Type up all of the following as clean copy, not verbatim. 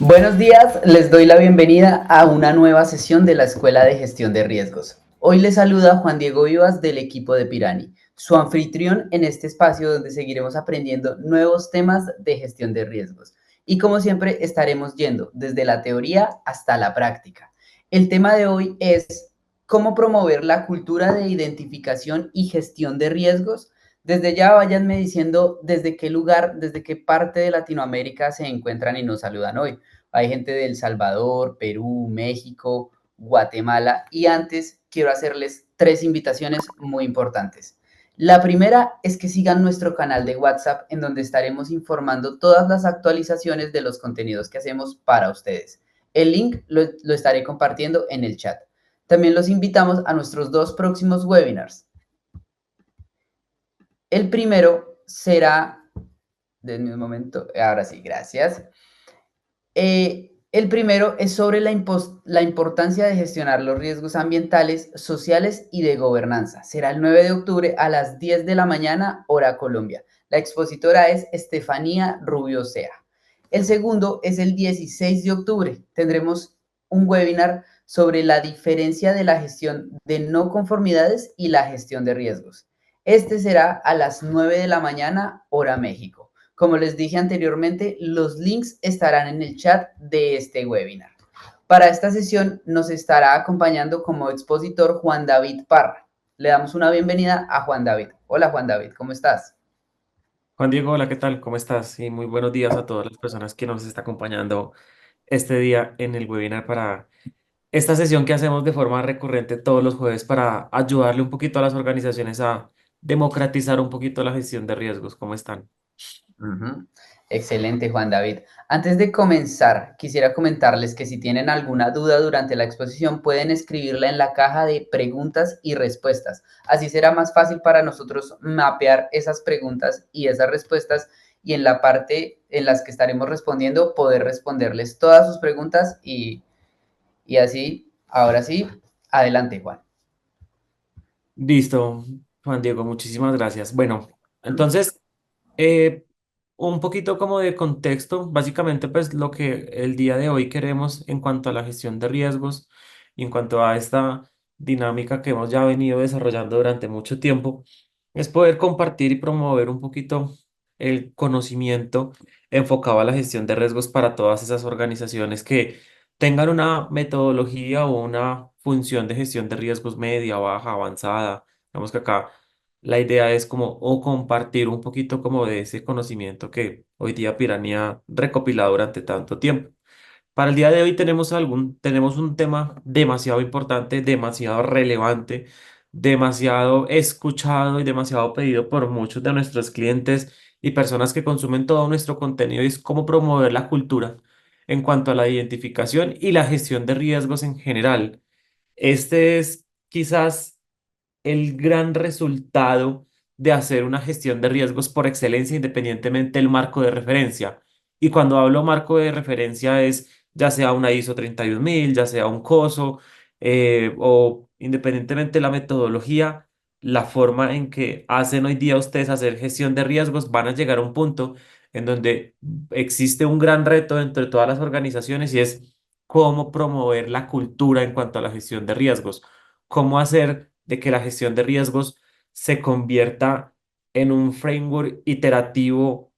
Buenos días, les doy la bienvenida a una nueva sesión de la Escuela de Gestión de Riesgos. Hoy les saluda Juan Diego Vivas del equipo de Pirani, su anfitrión en este espacio donde seguiremos aprendiendo nuevos temas de gestión de riesgos. Y como siempre estaremos yendo desde la teoría hasta la práctica. El tema de hoy es cómo promover la cultura de identificación y gestión de riesgos. Desde ya váyanme diciendo desde qué lugar, desde qué parte de Latinoamérica se encuentran y nos saludan hoy. Hay gente de El Salvador, Perú, México, Guatemala y antes quiero hacerles 3 invitaciones muy importantes. La primera es que sigan nuestro canal de WhatsApp en donde estaremos informando todas las actualizaciones de los contenidos que hacemos para ustedes. El link lo estaré compartiendo en el chat. También los invitamos a nuestros 2 próximos webinars. El primero será, denme un momento, ahora sí, gracias. El primero es sobre la importancia de gestionar los riesgos ambientales, sociales y de gobernanza. Será el 9 de octubre a las 10 de la mañana, hora Colombia. La expositora es Estefanía Rubio Sea. El segundo es el 16 de octubre. Tendremos un webinar sobre la diferencia de la gestión de no conformidades y la gestión de riesgos. Este será a las 9 de la mañana, hora México. Como les dije anteriormente, los links estarán en el chat de este webinar. Para esta sesión nos estará acompañando como expositor Juan David Parra. Le damos una bienvenida a Juan David. Hola Juan David, ¿cómo estás? Juan Diego, hola, ¿qué tal? ¿Cómo estás? Y muy buenos días a todas las personas que nos están acompañando este día en el webinar para esta sesión que hacemos de forma recurrente todos los jueves para ayudarle un poquito a las organizaciones a democratizar un poquito la gestión de riesgos. ¿Cómo están? Ujú. Excelente, Juan David. Antes de comenzar, quisiera comentarles que si tienen alguna duda durante la exposición, pueden escribirla en la caja de preguntas y respuestas. Así será más fácil para nosotros mapear esas preguntas y esas respuestas y en la parte en las que estaremos respondiendo, poder responderles todas sus preguntas y así, ahora sí, adelante, Juan. Listo, Juan Diego, muchísimas gracias. Bueno, entonces, eh, un poquito como de contexto, básicamente pues lo que el día de hoy queremos en cuanto a la gestión de riesgos y en cuanto a esta dinámica que hemos ya venido desarrollando durante mucho tiempo, es poder compartir y promover un poquito el conocimiento enfocado a la gestión de riesgos para todas esas organizaciones que tengan una metodología o una función de gestión de riesgos media, baja, avanzada. Digamos que acá la idea es como o compartir un poquito como de ese conocimiento que hoy día Piranha ha recopilado durante tanto tiempo. Para el día de hoy tenemos un tema demasiado importante, demasiado relevante, demasiado escuchado y demasiado pedido por muchos de nuestros clientes y personas que consumen todo nuestro contenido y es cómo promover la cultura en cuanto a la identificación y la gestión de riesgos en general. Este es quizás el gran resultado de hacer una gestión de riesgos por excelencia, independientemente del marco de referencia. Y cuando hablo marco de referencia es ya sea una ISO 31000, ya sea un COSO, o independientemente de la metodología, la forma en que hacen hoy día ustedes hacer gestión de riesgos, van a llegar a un punto en donde existe un gran reto entre todas las organizaciones y es cómo promover la cultura en cuanto a la gestión de riesgos, cómo hacer de que la gestión de riesgos se convierta en un framework iterativo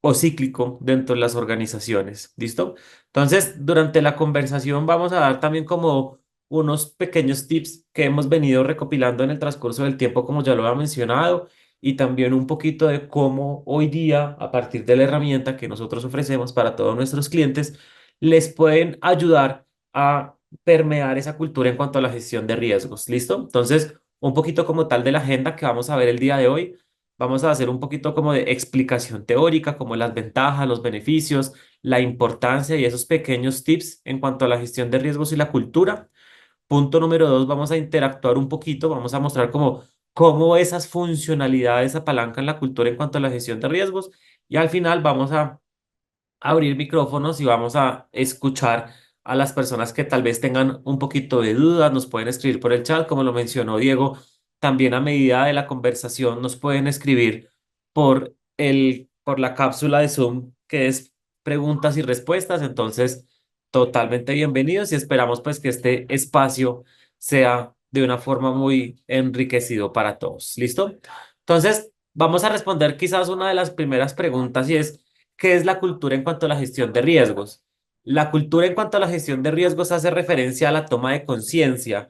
o cíclico dentro de las organizaciones. ¿Listo? Entonces, durante la conversación vamos a dar también como unos pequeños tips que hemos venido recopilando en el transcurso del tiempo, como ya lo había mencionado, y también un poquito de cómo hoy día, a partir de la herramienta que nosotros ofrecemos para todos nuestros clientes, les pueden ayudar a permear esa cultura en cuanto a la gestión de riesgos. ¿Listo? Entonces, un poquito como tal de la agenda que vamos a ver el día de hoy. Vamos a hacer un poquito como de explicación teórica, como las ventajas, los beneficios, la importancia y esos pequeños tips en cuanto a la gestión de riesgos y la cultura. Punto número dos, vamos a interactuar un poquito, vamos a mostrar cómo esas funcionalidades apalancan la cultura en cuanto a la gestión de riesgos. Y al final vamos a abrir micrófonos y vamos a escuchar a las personas que tal vez tengan un poquito de dudas, nos pueden escribir por el chat, como lo mencionó Diego, también a medida de la conversación nos pueden escribir por la cápsula de Zoom que es preguntas y respuestas. Entonces, totalmente bienvenidos y esperamos pues que este espacio sea de una forma muy enriquecido para todos. ¿Listo? Entonces, vamos a responder quizás una de las primeras preguntas y es, ¿qué es la cultura en cuanto a la gestión de riesgos? La cultura en cuanto a la gestión de riesgos hace referencia a la toma de conciencia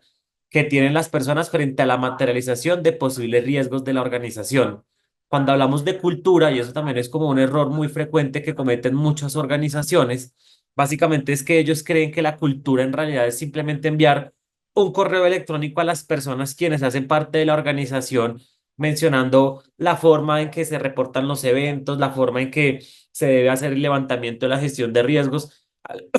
que tienen las personas frente a la materialización de posibles riesgos de la organización. Cuando hablamos de cultura, y eso también es como un error muy frecuente que cometen muchas organizaciones, básicamente es que ellos creen que la cultura en realidad es simplemente enviar un correo electrónico a las personas quienes hacen parte de la organización, mencionando la forma en que se reportan los eventos, la forma en que se debe hacer el levantamiento de la gestión de riesgos. Al,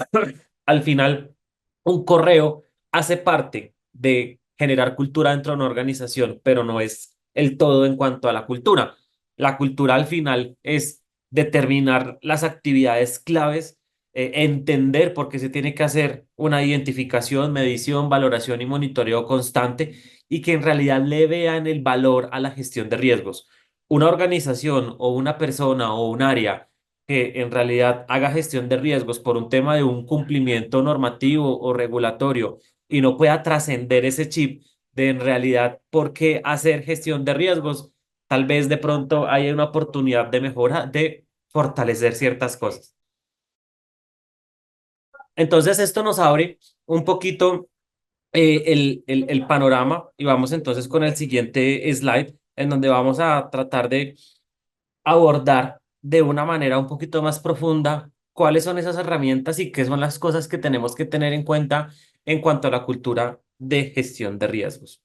al final, un correo hace parte de generar cultura dentro de una organización, pero no es el todo en cuanto a la cultura. La cultura al final es determinar las actividades claves, entender por qué se tiene que hacer una identificación, medición, valoración y monitoreo constante y que en realidad le vean el valor a la gestión de riesgos. Una organización o una persona o un área que en realidad haga gestión de riesgos por un tema de un cumplimiento normativo o regulatorio y no pueda trascender ese chip de en realidad por qué hacer gestión de riesgos, tal vez de pronto haya una oportunidad de mejora, de fortalecer ciertas cosas. Entonces, esto nos abre un poquito el panorama y vamos entonces con el siguiente slide, en donde vamos a tratar de abordar de una manera un poquito más profunda cuáles son esas herramientas y qué son las cosas que tenemos que tener en cuenta en cuanto a la cultura de gestión de riesgos.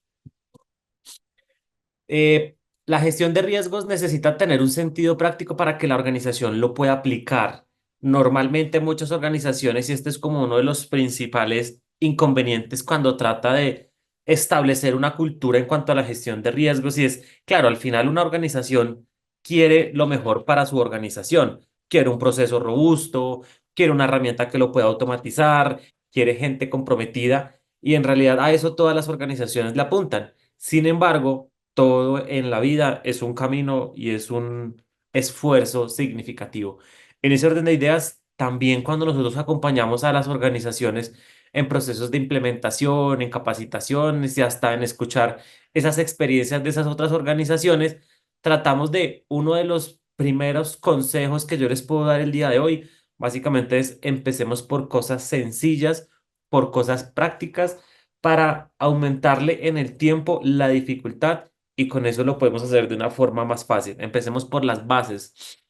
Eh, la gestión de riesgos necesita tener un sentido práctico para que la organización lo pueda aplicar. Normalmente muchas organizaciones, y este es como uno de los principales inconvenientes cuando trata de establecer una cultura en cuanto a la gestión de riesgos, y es, claro, al final una organización quiere lo mejor para su organización, quiere un proceso robusto, quiere una herramienta que lo pueda automatizar, quiere gente comprometida, y en realidad a eso todas las organizaciones le apuntan. Sin embargo, todo en la vida es un camino y es un esfuerzo significativo. En ese orden de ideas, también cuando nosotros acompañamos a las organizaciones en procesos de implementación, en capacitaciones y hasta en escuchar esas experiencias de esas otras organizaciones, tratamos de uno de los primeros consejos que yo les puedo dar el día de hoy, básicamente es empecemos por cosas sencillas, por cosas prácticas, para aumentarle en el tiempo la dificultad y con eso lo podemos hacer de una forma más fácil. Empecemos por las bases.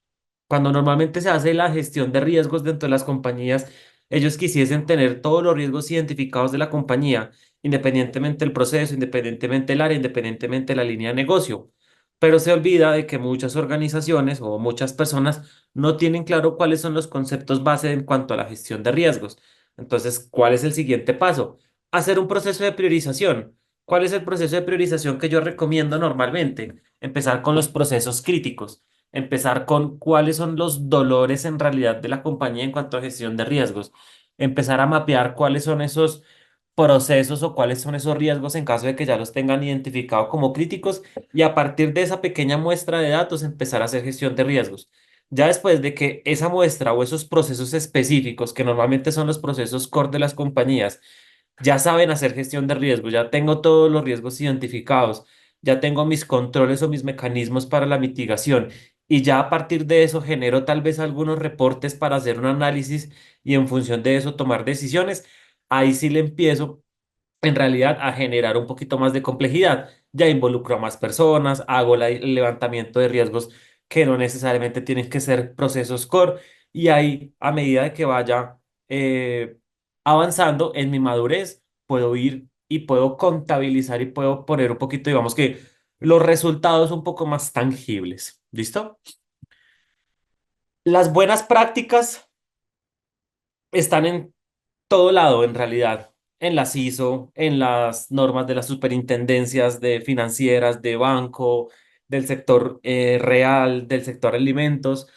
Cuando normalmente se hace la gestión de riesgos dentro de las compañías, ellos quisiesen tener todos los riesgos identificados de la compañía, independientemente del proceso, independientemente del área, independientemente de la línea de negocio. Pero se olvida de que muchas organizaciones o muchas personas no tienen claro cuáles son los conceptos base en cuanto a la gestión de riesgos. Entonces, ¿cuál es el siguiente paso? Hacer un proceso de priorización. ¿Cuál es el proceso de priorización que yo recomiendo normalmente? Empezar con los procesos críticos, empezar con cuáles son los dolores en realidad de la compañía en cuanto a gestión de riesgos, empezar a mapear cuáles son esos procesos o cuáles son esos riesgos en caso de que ya los tengan identificado como críticos y a partir de esa pequeña muestra de datos empezar a hacer gestión de riesgos. Ya después de que esa muestra o esos procesos específicos, que normalmente son los procesos core de las compañías, ya saben hacer gestión de riesgo, ya tengo todos los riesgos identificados, ya tengo mis controles o mis mecanismos para la mitigación y ya a partir de eso genero tal vez algunos reportes para hacer un análisis y en función de eso tomar decisiones. Ahí sí le empiezo en realidad a generar un poquito más de complejidad. Ya involucro a más personas, hago el levantamiento de riesgos que no necesariamente tienen que ser procesos core y ahí a medida de que vaya eh, avanzando en mi madurez, puedo ir y puedo contabilizar y puedo poner un poquito, digamos que los resultados un poco más tangibles. ¿Listo? Las buenas prácticas están en todo lado en realidad, en las ISO, en las normas de las superintendencias de financieras, de banco, del sector real, del sector alimentos.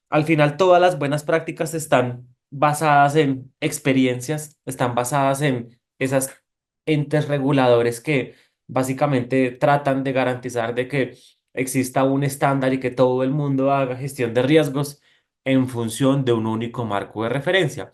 Al final, todas las buenas prácticas están basadas en experiencias, están basadas en esas entes reguladores que básicamente tratan de garantizar de que exista un estándar y que todo el mundo haga gestión de riesgos en función de un único marco de referencia.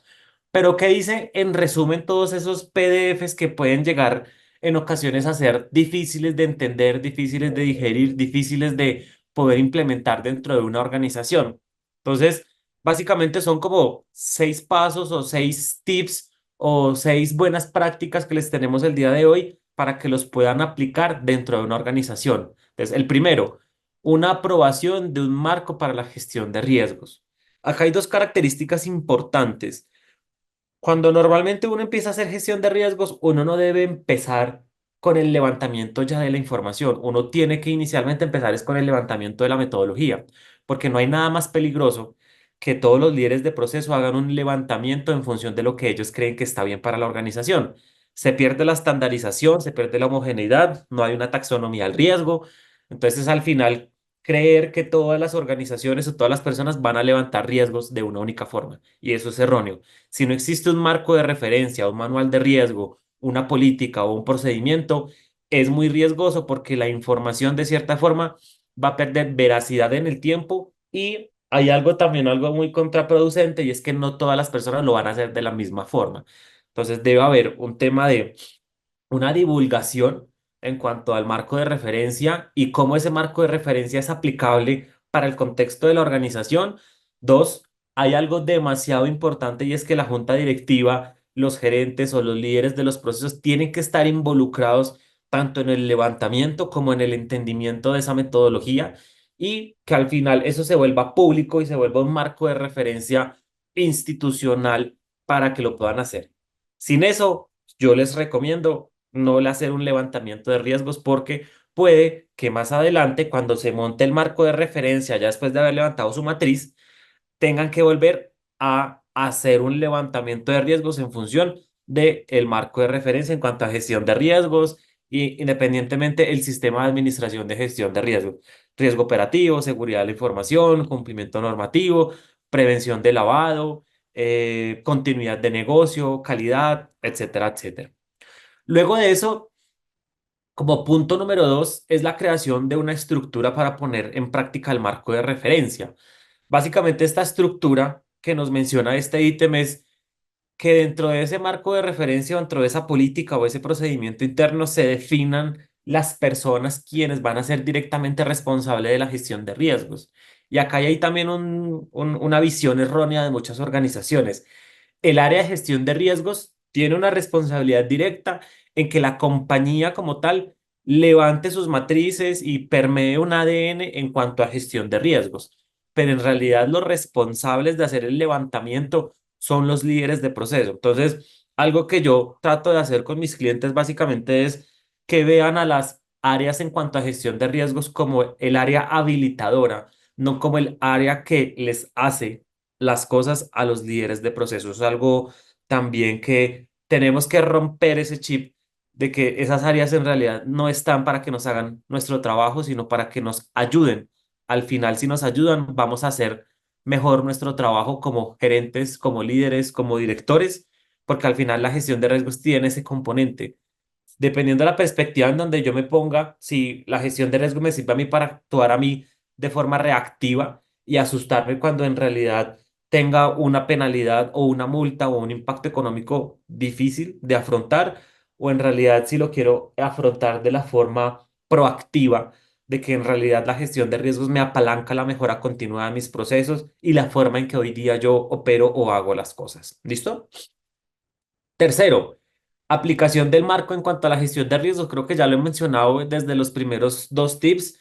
Pero ¿qué dice en resumen todos esos PDFs que pueden llegar en ocasiones a ser difíciles de entender, difíciles de digerir, difíciles de poder implementar dentro de una organización? Entonces, básicamente son como 6 pasos o 6 tips o 6 buenas prácticas que les tenemos el día de hoy para que los puedan aplicar dentro de una organización. Entonces, el primero, una aprobación de un marco para la gestión de riesgos. Acá hay 2 características importantes. Cuando normalmente uno empieza a hacer gestión de riesgos, uno no debe empezar con el levantamiento ya de la información. Uno tiene que inicialmente empezar es con el levantamiento de la metodología, porque no hay nada más peligroso que todos los líderes de proceso hagan un levantamiento en función de lo que ellos creen que está bien para la organización. Se pierde la estandarización, se pierde la homogeneidad, no hay una taxonomía al riesgo. Entonces, al final, creer que todas las organizaciones o todas las personas van a levantar riesgos de una única forma, y eso es erróneo. Si no existe un marco de referencia, un manual de riesgo, una política o un procedimiento, es muy riesgoso porque la información de cierta forma va a perder veracidad en el tiempo y hay algo también, algo muy contraproducente y es que no todas las personas lo van a hacer de la misma forma. Entonces debe haber un tema de una divulgación en cuanto al marco de referencia y cómo ese marco de referencia es aplicable para el contexto de la organización. Dos, hay algo demasiado importante y es que la junta directiva, los gerentes o los líderes de los procesos tienen que estar involucrados tanto en el levantamiento como en el entendimiento de esa metodología y que al final eso se vuelva público y se vuelva un marco de referencia institucional para que lo puedan hacer. Sin eso, yo les recomiendo no le hacer un levantamiento de riesgos porque puede que más adelante, cuando se monte el marco de referencia, ya después de haber levantado su matriz, tengan que volver a hacer un levantamiento de riesgos en función del marco de referencia en cuanto a gestión de riesgos y independientemente el sistema de administración de gestión de riesgos, riesgo operativo, seguridad de la información, cumplimiento normativo, prevención de lavado, continuidad de negocio, calidad, etcétera, etcétera. Luego de eso, como punto número 2, es la creación de una estructura para poner en práctica el marco de referencia. Básicamente, esta estructura que nos menciona este ítem es que dentro de ese marco de referencia, dentro de esa política o ese procedimiento interno, se definan las personas quienes van a ser directamente responsables de la gestión de riesgos. Y acá hay también una visión errónea de muchas organizaciones. El área de gestión de riesgos tiene una responsabilidad directa en que la compañía como tal levante sus matrices y permee un ADN en cuanto a gestión de riesgos. Pero en realidad los responsables de hacer el levantamiento son los líderes de proceso. Entonces, algo que yo trato de hacer con mis clientes básicamente es que vean a las áreas en cuanto a gestión de riesgos como el área habilitadora, no como el área que les hace las cosas a los líderes de procesos. Es algo también que tenemos que romper ese chip de que esas áreas en realidad no están para que nos hagan nuestro trabajo, sino para que nos ayuden. Al final, si nos ayudan, vamos a hacer mejor nuestro trabajo como gerentes, como líderes, como directores, porque al final la gestión de riesgos tiene ese componente. Dependiendo de la perspectiva en donde yo me ponga, si la gestión de riesgo me sirve a mí para actuar a mí de forma reactiva y asustarme cuando en realidad tenga una penalidad o una multa o un impacto económico difícil de afrontar, o en realidad si lo quiero afrontar de la forma proactiva, de que en realidad la gestión de riesgos me apalanca la mejora continua de mis procesos y la forma en que hoy día yo opero o hago las cosas. ¿Listo? Tercero, aplicación del marco en cuanto a la gestión de riesgos. Creo que ya lo he mencionado desde los primeros 2 tips.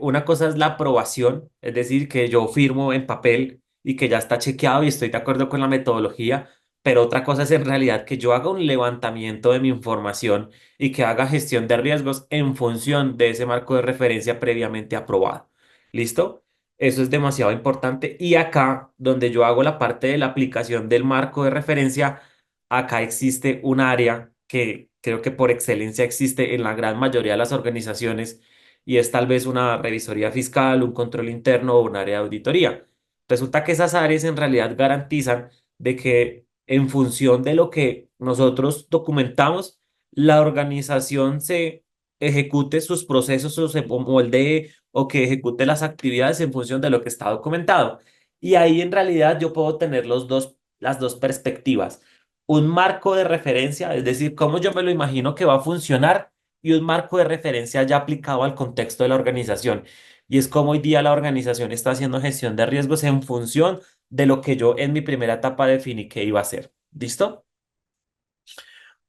Una cosa es la aprobación, es decir, que yo firmo en papel y que ya está chequeado y estoy de acuerdo con la metodología, pero otra cosa es en realidad que yo haga un levantamiento de mi información y que haga gestión de riesgos en función de ese marco de referencia previamente aprobado. ¿Listo? Eso es demasiado importante. Y acá, donde yo hago la parte de la aplicación del marco de referencia, acá existe un área que creo que por excelencia existe en la gran mayoría de las organizaciones y es tal vez una revisoría fiscal, un control interno o un área de auditoría. Resulta que esas áreas en realidad garantizan de que en función de lo que nosotros documentamos, la organización se ejecute sus procesos o se moldee o que ejecute las actividades en función de lo que está documentado. Y ahí en realidad yo puedo tener las dos perspectivas. Un marco de referencia, es decir, cómo yo me lo imagino que va a funcionar, y un marco de referencia ya aplicado al contexto de la organización. Y es como hoy día la organización está haciendo gestión de riesgos en función de lo que yo en mi primera etapa definí que iba a hacer. ¿Listo?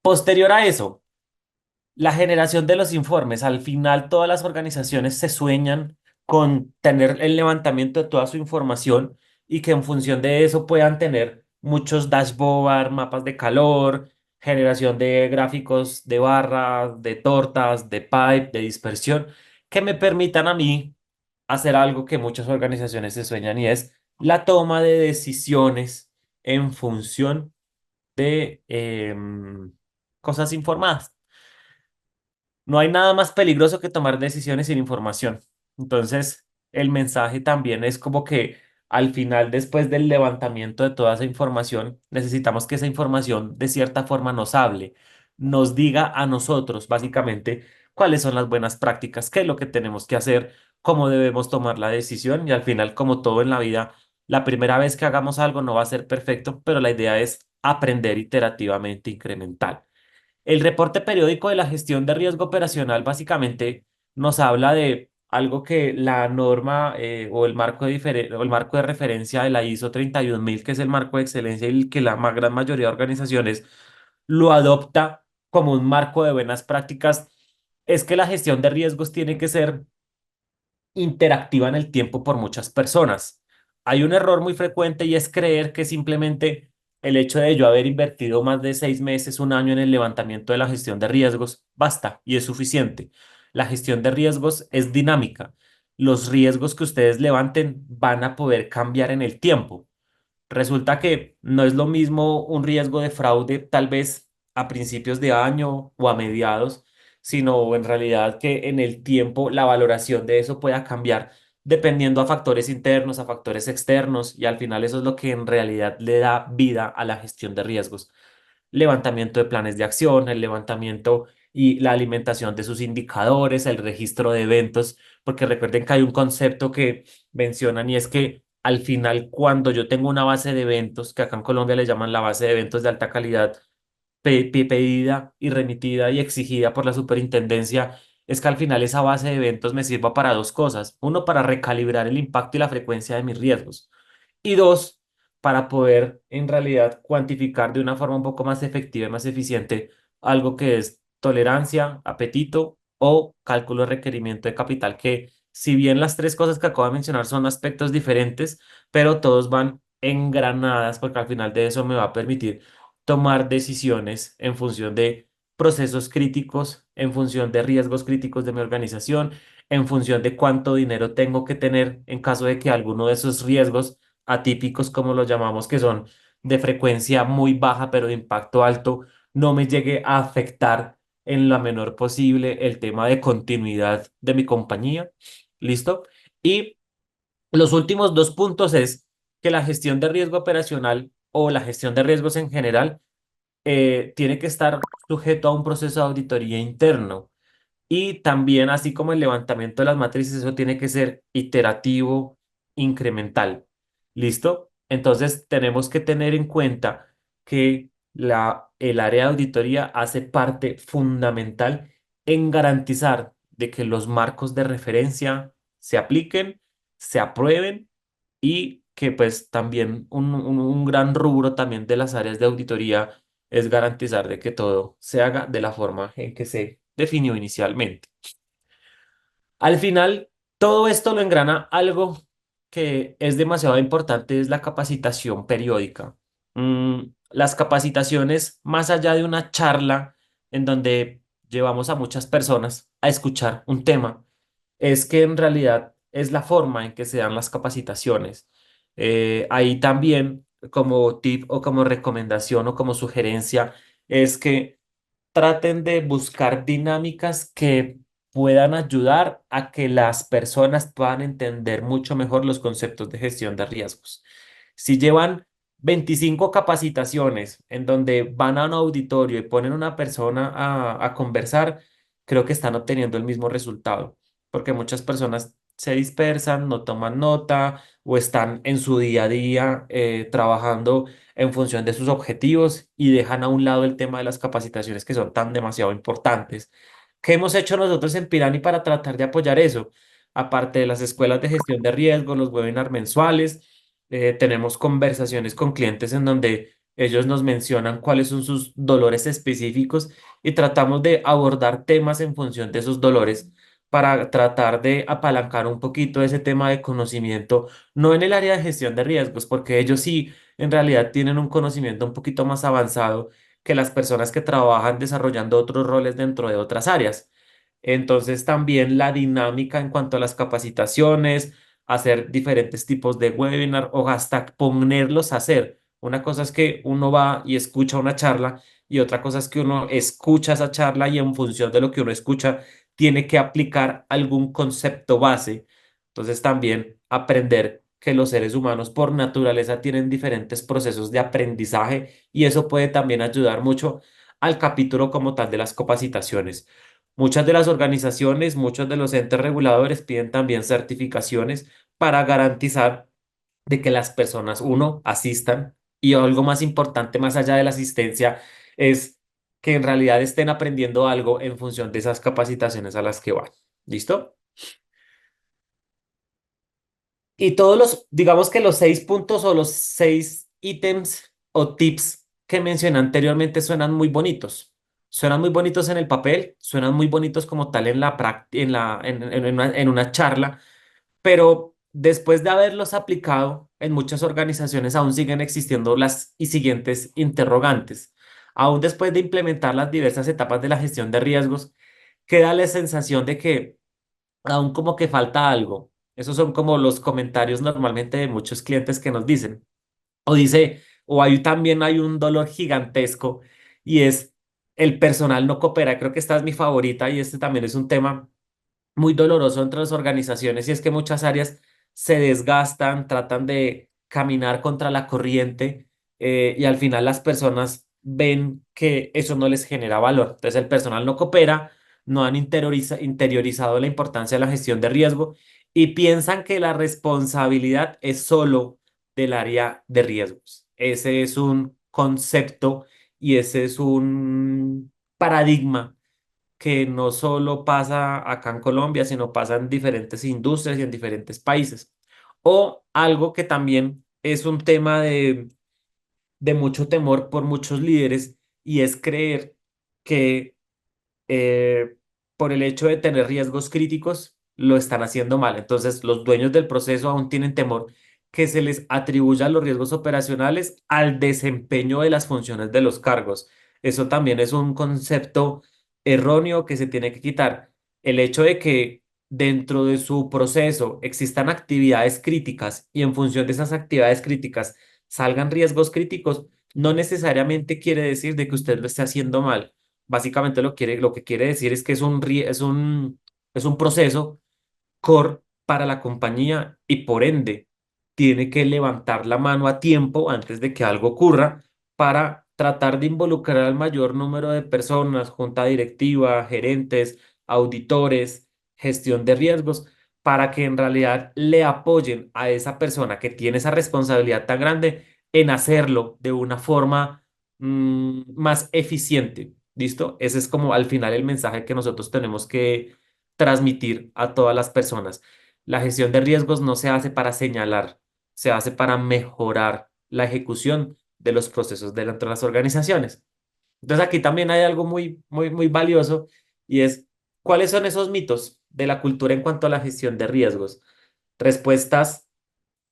Posterior a eso, la generación de los informes. Al final, todas las organizaciones se sueñan con tener el levantamiento de toda su información y que en función de eso puedan tener muchos dashboard, mapas de calor, generación de gráficos de barras, de tortas, de pipe, de dispersión, que me permitan a mí hacer algo que muchas organizaciones se sueñan, y es la toma de decisiones en función de cosas informadas. No hay nada más peligroso que tomar decisiones sin información. Entonces, el mensaje también es como que al final, después del levantamiento de toda esa información, necesitamos que esa información de cierta forma nos hable, nos diga a nosotros, básicamente, cuáles son las buenas prácticas, qué es lo que tenemos que hacer, cómo debemos tomar la decisión. Y al final, como todo en la vida, la primera vez que hagamos algo no va a ser perfecto, pero la idea es aprender iterativamente, incremental. El reporte periódico de la gestión de riesgo operacional básicamente nos habla de algo que la norma o o el marco de referencia de la ISO 31000, que es el marco de excelencia y el que la gran mayoría de organizaciones lo adopta como un marco de buenas prácticas, es que la gestión de riesgos tiene que ser interactiva en el tiempo por muchas personas. Hay un error muy frecuente, y es creer que simplemente el hecho de yo haber invertido más de 6 meses, un año en el levantamiento de la gestión de riesgos, basta y es suficiente. La gestión de riesgos es dinámica. Los riesgos que ustedes levanten van a poder cambiar en el tiempo. Resulta que no es lo mismo un riesgo de fraude tal vez a principios de año o a mediados, sino en realidad que en el tiempo la valoración de eso pueda cambiar dependiendo a factores internos, a factores externos, y al final eso es lo que en realidad le da vida a la gestión de riesgos. Levantamiento de planes de acción, el levantamiento y la alimentación de sus indicadores, el registro de eventos, porque recuerden que hay un concepto que mencionan, y es que al final, cuando yo tengo una base de eventos, que acá en Colombia le llaman la base de eventos de alta calidad, pedida y remitida y exigida por la superintendencia, es que al final esa base de eventos me sirva para dos cosas. Uno, para recalibrar el impacto y la frecuencia de mis riesgos. Y dos, para poder en realidad cuantificar de una forma un poco más efectiva y más eficiente algo que es tolerancia, apetito o cálculo de requerimiento de capital, que si bien las tres cosas que acabo de mencionar son aspectos diferentes, pero todos van engranadas, porque al final de eso me va a permitir tomar decisiones en función de procesos críticos, en función de riesgos críticos de mi organización, en función de cuánto dinero tengo que tener en caso de que alguno de esos riesgos atípicos, como los llamamos, que son de frecuencia muy baja pero de impacto alto, no me llegue a afectar en la menor posible el tema de continuidad de mi compañía. ¿Listo? Y los últimos dos puntos es que la gestión de riesgo operacional o la gestión de riesgos en general tiene que estar sujeto a un proceso de auditoría interno. Y también, así como el levantamiento de las matrices, eso tiene que ser iterativo, incremental. ¿Listo? Entonces, tenemos que tener en cuenta que el área de auditoría hace parte fundamental en garantizar de que los marcos de referencia se apliquen, se aprueben, y que pues también un gran rubro también de las áreas de auditoría es garantizar de que todo se haga de la forma en que se definió inicialmente. Al final, todo esto lo engrana algo que es demasiado importante, es la capacitación periódica. Las capacitaciones, más allá de una charla en donde llevamos a muchas personas a escuchar un tema, es que en realidad es la forma en que se dan las capacitaciones. Ahí también, como tip o como recomendación o como sugerencia, es que traten de buscar dinámicas que puedan ayudar a que las personas puedan entender mucho mejor los conceptos de gestión de riesgos. Si llevan 25 capacitaciones en donde van a un auditorio y ponen una persona a conversar, creo que están obteniendo el mismo resultado, porque muchas personas se dispersan, no toman nota o están en su día a día trabajando en función de sus objetivos y dejan a un lado el tema de las capacitaciones que son tan demasiado importantes. ¿Qué hemos hecho nosotros en Pirani para tratar de apoyar eso? Aparte de las escuelas de gestión de riesgo, los webinars mensuales, tenemos conversaciones con clientes en donde ellos nos mencionan cuáles son sus dolores específicos y tratamos de abordar temas en función de esos dolores para tratar de apalancar un poquito ese tema de conocimiento, no en el área de gestión de riesgos, porque ellos sí en realidad tienen un conocimiento un poquito más avanzado que las personas que trabajan desarrollando otros roles dentro de otras áreas. Entonces también la dinámica en cuanto a las capacitaciones, hacer diferentes tipos de webinar o hasta ponerlos a hacer. Una cosa es que uno va y escucha una charla y otra cosa es que uno escucha esa charla y en función de lo que uno escucha tiene que aplicar algún concepto base. Entonces también aprender que los seres humanos por naturaleza tienen diferentes procesos de aprendizaje y eso puede también ayudar mucho al capítulo como tal de las capacitaciones. Muchas de las organizaciones, muchos de los entes reguladores piden también certificaciones para garantizar de que las personas, uno, asistan y algo más importante más allá de la asistencia es que en realidad estén aprendiendo algo en función de esas capacitaciones a las que van. ¿Listo? Y todos los, digamos que los 6 puntos o los 6 ítems o tips que mencioné anteriormente suenan muy bonitos. Suenan muy bonitos en el papel, suenan muy bonitos como tal en la en una charla, pero después de haberlos aplicado en muchas organizaciones aún siguen existiendo las y siguientes interrogantes. Aún después de implementar las diversas etapas de la gestión de riesgos, queda la sensación de que aún como que falta algo. Esos son como los comentarios normalmente de muchos clientes que nos dicen. O dice, o hay también hay un dolor gigantesco y es el personal no coopera. Creo que esta es mi favorita y este también es un tema muy doloroso entre las organizaciones y es que muchas áreas se desgastan, tratan de caminar contra la corriente y al final las personas ven que eso no les genera valor. Entonces el personal no coopera, no han interiorizado la importancia de la gestión de riesgo y piensan que la responsabilidad es solo del área de riesgos. Ese es un concepto y ese es un paradigma que no solo pasa acá en Colombia, sino pasa en diferentes industrias y en diferentes países. O algo que también es un tema de mucho temor por muchos líderes y es creer que eh, por el hecho de tener riesgos críticos, lo están haciendo mal. Entonces, los dueños del proceso aún tienen temor que se les atribuyan los riesgos operacionales al desempeño de las funciones de los cargos. Eso también es un concepto erróneo que se tiene que quitar. El hecho de que dentro de su proceso existan actividades críticas y en función de esas actividades críticas salgan riesgos críticos, no necesariamente quiere decir de que usted lo esté haciendo mal. Básicamente lo que quiere decir es que es un proceso core para la compañía y por ende tiene que levantar la mano a tiempo antes de que algo ocurra para tratar de involucrar al mayor número de personas, junta directiva, gerentes, auditores, gestión de riesgos, para que en realidad le apoyen a esa persona que tiene esa responsabilidad tan grande en hacerlo de una forma más eficiente. ¿Listo? Ese es como al final el mensaje que nosotros tenemos que transmitir a todas las personas. La gestión de riesgos no se hace para señalar, se hace para mejorar la ejecución de los procesos dentro de las organizaciones. Entonces aquí también hay algo muy valioso y es, ¿cuáles son esos mitos de la cultura en cuanto a la gestión de riesgos? Respuestas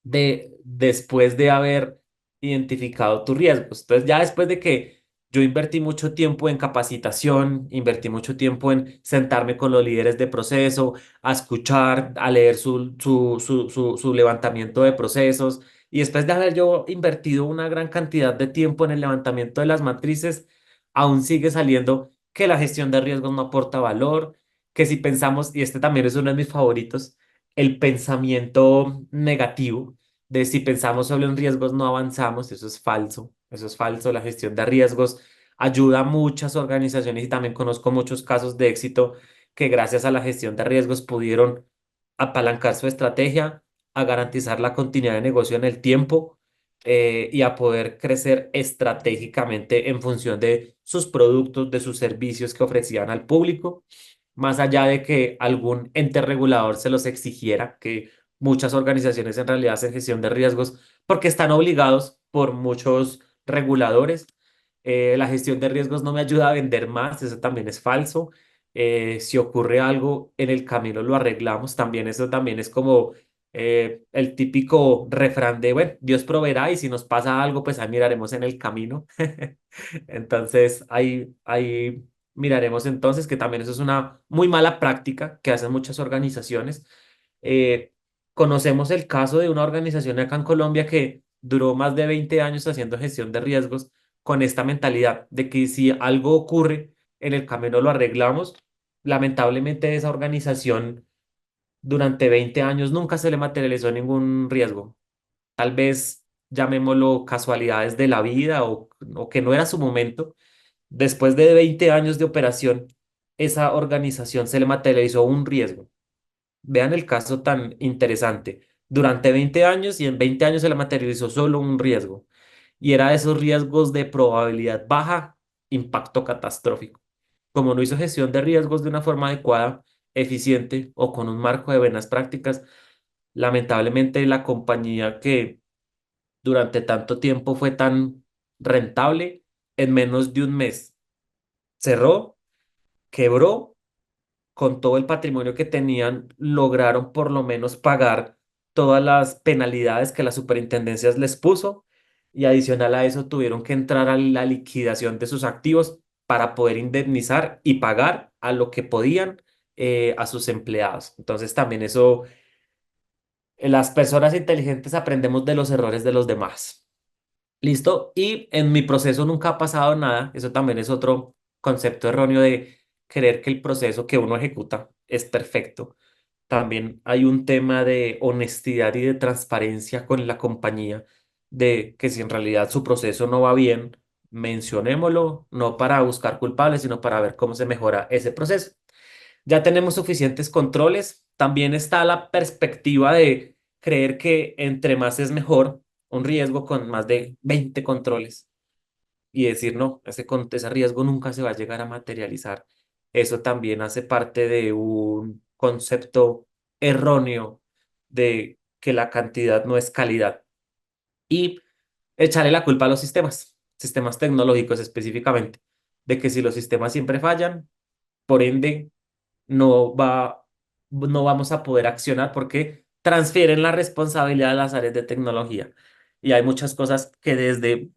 de después de haber identificado tus riesgos. Entonces, ya después de que yo invertí mucho tiempo en capacitación, invertí mucho tiempo en sentarme con los líderes de proceso, a escuchar, a leer su levantamiento de procesos, y después de haber yo invertido una gran cantidad de tiempo en el levantamiento de las matrices, aún sigue saliendo que la gestión de riesgos no aporta valor, que si pensamos, y este también es uno de mis favoritos, el pensamiento negativo de si pensamos solo en riesgos no avanzamos, eso es falso, la gestión de riesgos ayuda a muchas organizaciones y también conozco muchos casos de éxito que gracias a la gestión de riesgos pudieron apalancar su estrategia, a garantizar la continuidad de negocio en el tiempo y a poder crecer estratégicamente en función de sus productos, de sus servicios que ofrecían al público, más allá de que algún ente regulador se los exigiera, que muchas organizaciones en realidad hacen gestión de riesgos porque están obligados por muchos reguladores. La gestión de riesgos no me ayuda a vender más, eso también es falso. Si ocurre algo en el camino lo arreglamos, también eso también es como el típico refrán de, bueno, Dios proveerá y si nos pasa algo, pues ahí miraremos en el camino. Entonces, ahí miraremos entonces que también eso es una muy mala práctica que hacen muchas organizaciones. Eh, Conocemos el caso de una organización acá en Colombia que duró más de 20 años haciendo gestión de riesgos con esta mentalidad de que si algo ocurre en el camino lo arreglamos. Lamentablemente esa organización durante 20 años nunca se le materializó ningún riesgo. Tal vez llamémoslo casualidades de la vida o que no era su momento. Después de 20 años de operación, esa organización se le materializó un riesgo. Vean el caso tan interesante. Durante 20 años y en 20 años se le materializó solo un riesgo. Y era de esos riesgos de probabilidad baja, impacto catastrófico. Como no hizo gestión de riesgos de una forma adecuada, eficiente o con un marco de buenas prácticas, lamentablemente la compañía que durante tanto tiempo fue tan rentable, en menos de un mes cerró, quebró, con todo el patrimonio que tenían, lograron por lo menos pagar todas las penalidades que las superintendencias les puso y adicional a eso tuvieron que entrar a la liquidación de sus activos para poder indemnizar y pagar a lo que podían a sus empleados. Entonces también eso, las personas inteligentes aprendemos de los errores de los demás. ¿Listo? Y en mi proceso nunca ha pasado nada. Eso también es otro concepto erróneo de creer que el proceso que uno ejecuta es perfecto. También hay un tema de honestidad y de transparencia con la compañía, de que si en realidad su proceso no va bien, mencionémoslo, no para buscar culpables, sino para ver cómo se mejora ese proceso. Ya tenemos suficientes controles. También está la perspectiva de creer que entre más es mejor, un riesgo con más de 20 controles y decir, no, ese riesgo nunca se va a llegar a materializar. Eso también hace parte de un concepto erróneo de que la cantidad no es calidad. Y echarle la culpa a los sistemas, sistemas tecnológicos específicamente, de que si los sistemas siempre fallan, por ende no va, no vamos a poder accionar porque transfieren la responsabilidad a las áreas de tecnología. Y hay muchas cosas que desde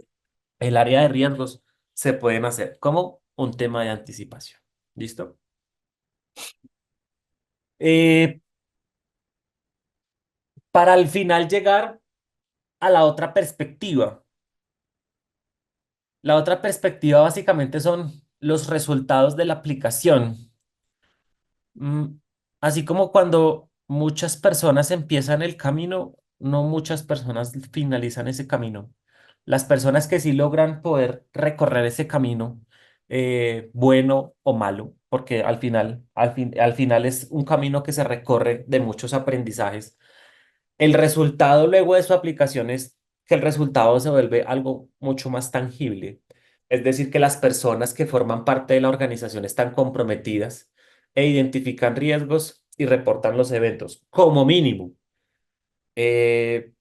el área de riesgos se pueden hacer, como un tema de anticipación. ¿Listo? Eh, para al final llegar a la otra perspectiva. La otra perspectiva básicamente son los resultados de la aplicación. Mm, Así como cuando muchas personas empiezan el camino, no muchas personas finalizan ese camino. Las personas que sí logran poder recorrer ese camino, bueno o malo, porque al final es un camino que se recorre de muchos aprendizajes. El resultado luego de su aplicación es que el resultado se vuelve algo mucho más tangible. Es decir, que las personas que forman parte de la organización están comprometidas e identifican riesgos y reportan los eventos. Como mínimo, eh,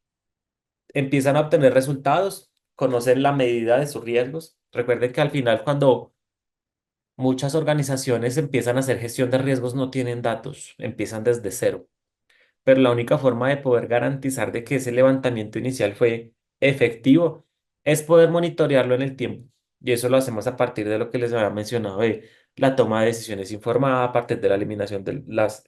empiezan a obtener resultados, conocen la medida de sus riesgos. Recuerden que al final, cuando muchas organizaciones empiezan a hacer gestión de riesgos, no tienen datos, empiezan desde cero, pero la única forma de poder garantizar de que ese levantamiento inicial fue efectivo es poder monitorearlo en el tiempo. Y eso lo hacemos a partir de lo que les había mencionado de la toma de decisiones informada, a partir de la eliminación de las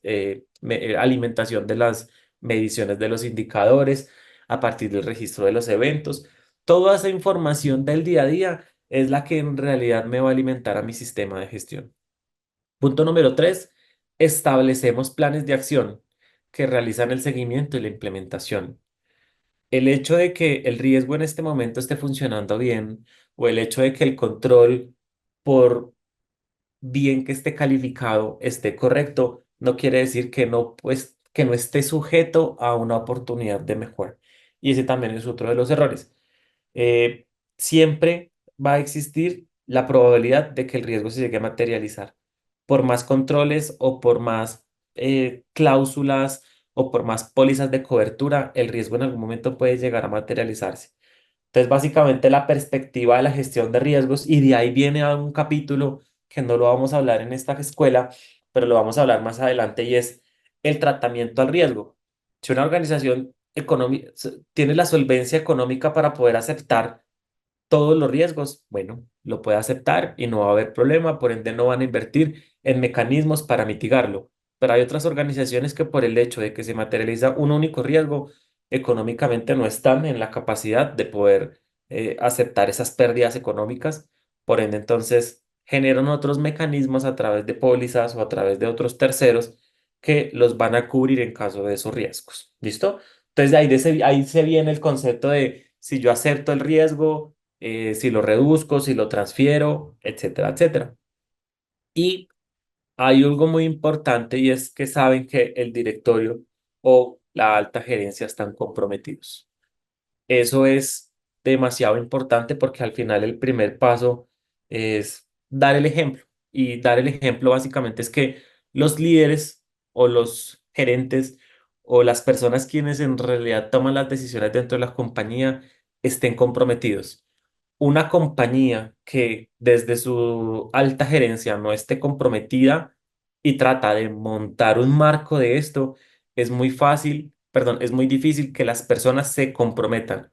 alimentación de las mediciones de los indicadores, a partir del registro de los eventos. Toda esa información del día a día es la que en realidad me va a alimentar a mi sistema de gestión. Punto número 3, establecemos planes de acción que realizan el seguimiento y la implementación. El hecho de que el riesgo en este momento esté funcionando bien o el hecho de que el control por bien que esté calificado, esté correcto, no quiere decir que no, pues, que no esté sujeto a una oportunidad de mejora. Y ese también es otro de los errores. Eh, Siempre va a existir la probabilidad de que el riesgo se llegue a materializar. Por más controles o por más cláusulas o por más pólizas de cobertura, el riesgo en algún momento puede llegar a materializarse. Entonces, básicamente la perspectiva de la gestión de riesgos, y de ahí viene a un capítulo que no lo vamos a hablar en esta escuela, pero lo vamos a hablar más adelante, y es el tratamiento al riesgo. Si una organización económica tiene la solvencia económica para poder aceptar todos los riesgos, bueno, lo puede aceptar y no va a haber problema, por ende no van a invertir en mecanismos para mitigarlo. Pero hay otras organizaciones que por el hecho de que se materializa un único riesgo, económicamente no están en la capacidad de poder aceptar esas pérdidas económicas, por ende entonces generan otros mecanismos a través de pólizas o a través de otros terceros que los van a cubrir en caso de esos riesgos. ¿Listo? Entonces ahí se viene el concepto de si yo acepto el riesgo, si lo reduzco, si lo transfiero, etcétera, etcétera. Y hay algo muy importante, y es que saben que el directorio o la alta gerencia están comprometidos. Eso es demasiado importante porque al final el primer paso es dar el ejemplo. Y dar el ejemplo básicamente es que los líderes o los gerentes o las personas quienes en realidad toman las decisiones dentro de la compañía estén comprometidos. Una compañía que desde su alta gerencia no esté comprometida y trata de montar un marco de esto, es muy fácil, perdón, es muy difícil que las personas se comprometan.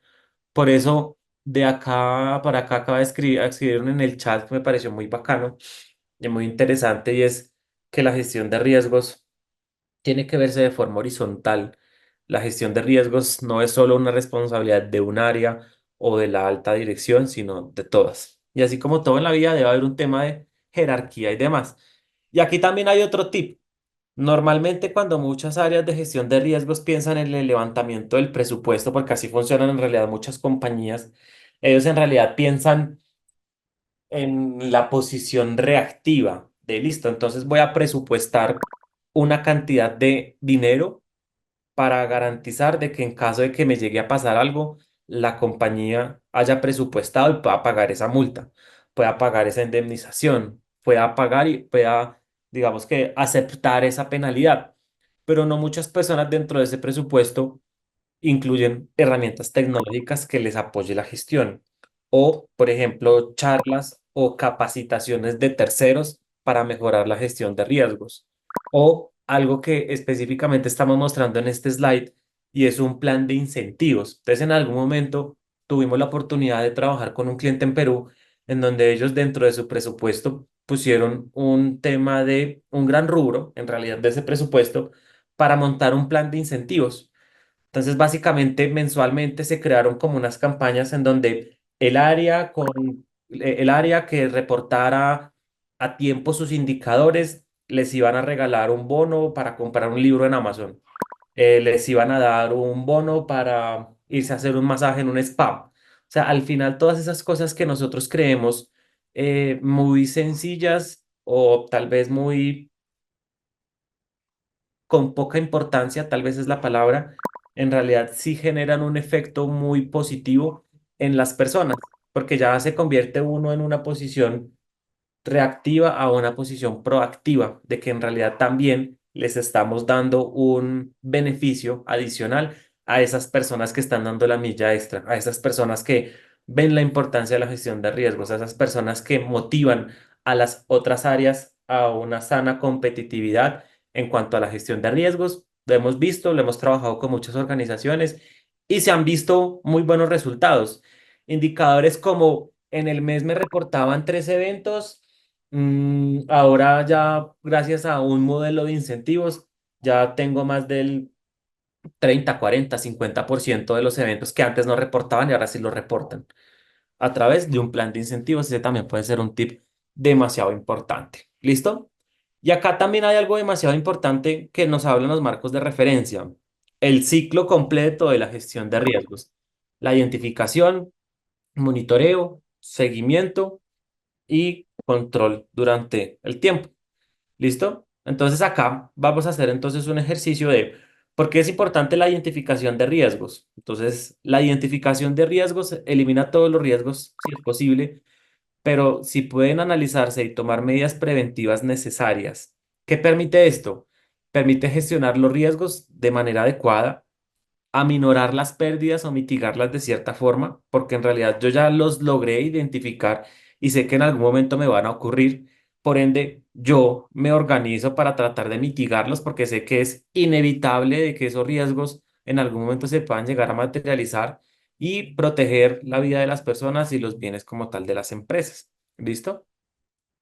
Por eso, de acá para acá acaba de escribieron en el chat que me pareció muy bacano y muy interesante, y es que la gestión de riesgos tiene que verse de forma horizontal. La gestión de riesgos no es solo una responsabilidad de un área o de la alta dirección, sino de todas. Y así como todo en la vida, debe haber un tema de jerarquía y demás. Y aquí también hay otro tip. Normalmente cuando muchas áreas de gestión de riesgos piensan en el levantamiento del presupuesto, porque así funcionan en realidad muchas compañías, ellos en realidad piensan en la posición reactiva de listo. Entonces voy a presupuestar una cantidad de dinero para garantizar de que en caso de que me llegue a pasar algo, la compañía haya presupuestado y pueda pagar esa multa, pueda pagar esa indemnización, pueda pagar y pueda, digamos que, aceptar esa penalidad. Pero no muchas personas dentro de ese presupuesto incluyen herramientas tecnológicas que les apoye la gestión o, por ejemplo, charlas o capacitaciones de terceros para mejorar la gestión de riesgos, o algo que específicamente estamos mostrando en este slide, y es un plan de incentivos. Entonces, en algún momento tuvimos la oportunidad de trabajar con un cliente en Perú en donde ellos dentro de su presupuesto pusieron un tema de un gran rubro, en realidad de ese presupuesto, para montar un plan de incentivos. Entonces, básicamente, mensualmente se crearon como unas campañas en donde el área que reportara a tiempo sus indicadores les iban a regalar un bono para comprar un libro en Amazon. Les iban a dar un bono para irse a hacer un masaje en un spa. O sea, al final todas esas cosas que nosotros creemos muy sencillas o tal vez muy con poca importancia, tal vez es la palabra, en realidad sí generan un efecto muy positivo en las personas, porque ya se convierte uno en una posición reactiva a una posición proactiva, de que en realidad también les estamos dando un beneficio adicional a esas personas que están dando la milla extra, a esas personas que ven la importancia de la gestión de riesgos, a esas personas que motivan a las otras áreas a una sana competitividad en cuanto a la gestión de riesgos. Lo hemos visto, lo hemos trabajado con muchas organizaciones y se han visto muy buenos resultados. Indicadores como en el mes me reportaban 3 eventos. Ahora ya, gracias a un modelo de incentivos, ya tengo más del 30, 40, 50% de los eventos que antes no reportaban y ahora sí lo reportan a través de un plan de incentivos. Ese también puede ser un tip demasiado importante. ¿Listo? Y acá también hay algo demasiado importante que nos hablan los marcos de referencia. El ciclo completo de la gestión de riesgos. La identificación, monitoreo, seguimiento y control durante el tiempo. ¿Listo? Entonces acá vamos a hacer entonces un ejercicio de por qué es importante la identificación de riesgos. Entonces, la identificación de riesgos elimina todos los riesgos si es posible, pero si pueden analizarse y tomar medidas preventivas necesarias. ¿Qué permite esto? Permite gestionar los riesgos de manera adecuada, aminorar las pérdidas o mitigarlas de cierta forma, porque en realidad yo ya los logré identificar y sé que en algún momento me van a ocurrir. Por ende, yo me organizo para tratar de mitigarlos porque sé que es inevitable de que esos riesgos en algún momento se puedan llegar a materializar y proteger la vida de las personas y los bienes como tal de las empresas. ¿Listo?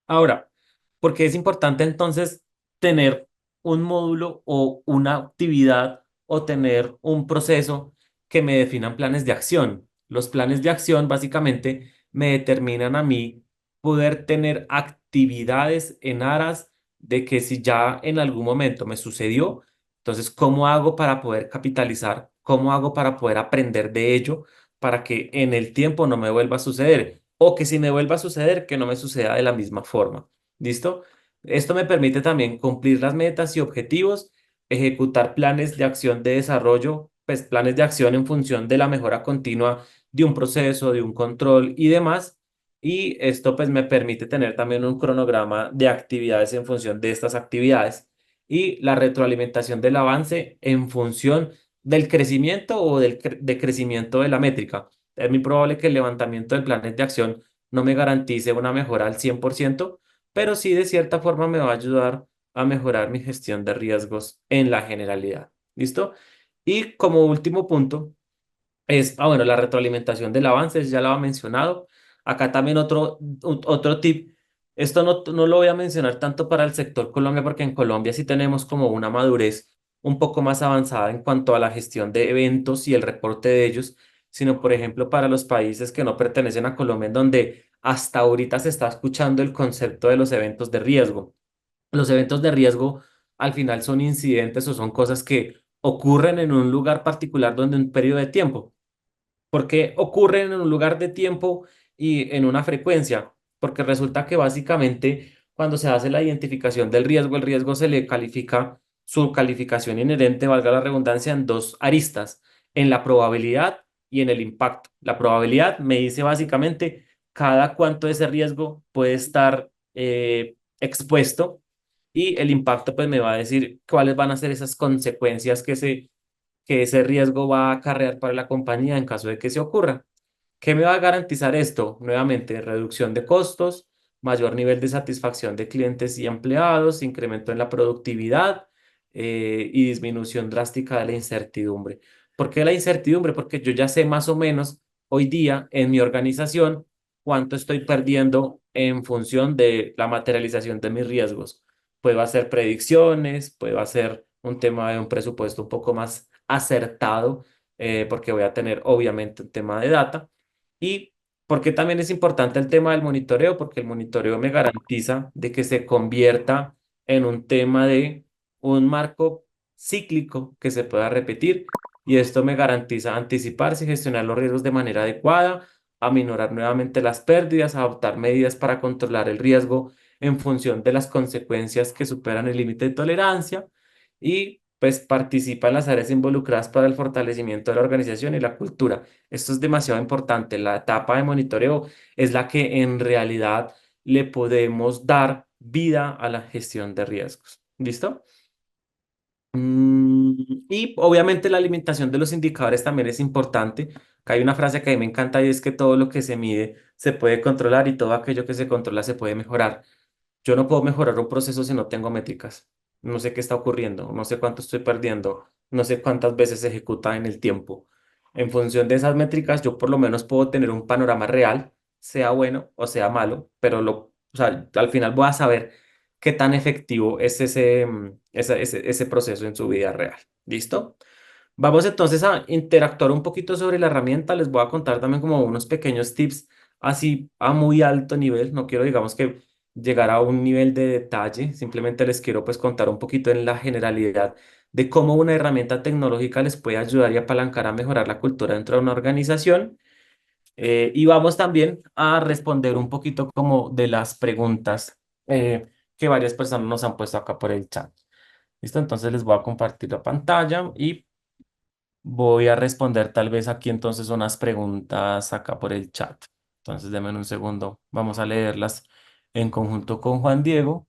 Ahora, ¿por qué es importante entonces tener un módulo o una actividad o tener un proceso que me definan planes de acción? Los planes de acción básicamente me determinan a mí poder tener actividades en aras de que si ya en algún momento me sucedió, entonces, ¿cómo hago para poder capitalizar? ¿Cómo hago para poder aprender de ello para que en el tiempo no me vuelva a suceder? O que si me vuelva a suceder, que no me suceda de la misma forma. ¿Listo? Esto me permite también cumplir las metas y objetivos, ejecutar planes de acción de desarrollo, pues planes de acción en función de la mejora continua de un proceso, de un control y demás. Y esto pues me permite tener también un cronograma de actividades en función de estas actividades y la retroalimentación del avance en función del crecimiento o de crecimiento de la métrica. Es muy probable que el levantamiento de planes de acción no me garantice una mejora al 100%, pero sí de cierta forma me va a ayudar a mejorar mi gestión de riesgos en la generalidad. ¿Listo? Y como último punto es, bueno, la retroalimentación del avance, ya lo había mencionado. Acá también otro tip. Esto no lo voy a mencionar tanto para el sector Colombia, porque en Colombia sí tenemos como una madurez un poco más avanzada en cuanto a la gestión de eventos y el reporte de ellos, sino por ejemplo para los países que no pertenecen a Colombia, en donde hasta ahorita se está escuchando el concepto de los eventos de riesgo. Los eventos de riesgo al final son incidentes o son cosas que ocurren en un lugar particular donde un periodo de tiempo. ¿Por qué ocurren en un lugar de tiempo y en una frecuencia? Porque resulta que básicamente cuando se hace la identificación del riesgo, el riesgo se le califica su calificación inherente, valga la redundancia, en dos aristas, en la probabilidad y en el impacto. La probabilidad me dice básicamente cada cuánto ese riesgo puede estar expuesto y el impacto pues me va a decir cuáles van a ser esas consecuencias que ese riesgo va a acarrear para la compañía en caso de que se ocurra. ¿Qué me va a garantizar esto? Nuevamente, reducción de costos, mayor nivel de satisfacción de clientes y empleados, incremento en la productividad y disminución drástica de la incertidumbre. ¿Por qué la incertidumbre? Porque yo ya sé más o menos hoy día en mi organización cuánto estoy perdiendo en función de la materialización de mis riesgos. Puedo hacer predicciones, puedo hacer un tema de un presupuesto un poco más acertado, porque voy a tener obviamente un tema de data. Y porque también es importante el tema del monitoreo, porque el monitoreo me garantiza de que se convierta en un tema de un marco cíclico que se pueda repetir. Y esto me garantiza anticiparse y gestionar los riesgos de manera adecuada, aminorar nuevamente las pérdidas, adoptar medidas para controlar el riesgo en función de las consecuencias que superan el límite de tolerancia y pues participa en las áreas involucradas para el fortalecimiento de la organización y la cultura. Esto es demasiado importante. La etapa de monitoreo es la que en realidad le podemos dar vida a la gestión de riesgos. ¿Listo? Y obviamente la alimentación de los indicadores también es importante. Acá hay una frase que a mí me encanta y es que todo lo que se mide se puede controlar y todo aquello que se controla se puede mejorar. Yo no puedo mejorar un proceso si no tengo métricas. No sé qué está ocurriendo, no sé cuánto estoy perdiendo, no sé cuántas veces se ejecuta en el tiempo. En función de esas métricas, yo por lo menos puedo tener un panorama real, sea bueno o sea malo, pero o sea, al final voy a saber qué tan efectivo es ese proceso en su vida real. ¿Listo? Vamos entonces a interactuar un poquito sobre la herramienta. Les voy a contar también como unos pequeños tips así a muy alto nivel. No quiero, digamos que llegar a un nivel de detalle. Simplemente les quiero pues contar un poquito en la generalidad de cómo una herramienta tecnológica les puede ayudar y apalancar a mejorar la cultura dentro de una organización. Y vamos también a responder un poquito como de las preguntas que varias personas nos han puesto acá por el chat. ¿Listo? Entonces les voy a compartir la pantalla y voy a responder tal vez aquí entonces unas preguntas acá por el chat. Entonces denme un segundo. Vamos a leerlas en conjunto con Juan Diego.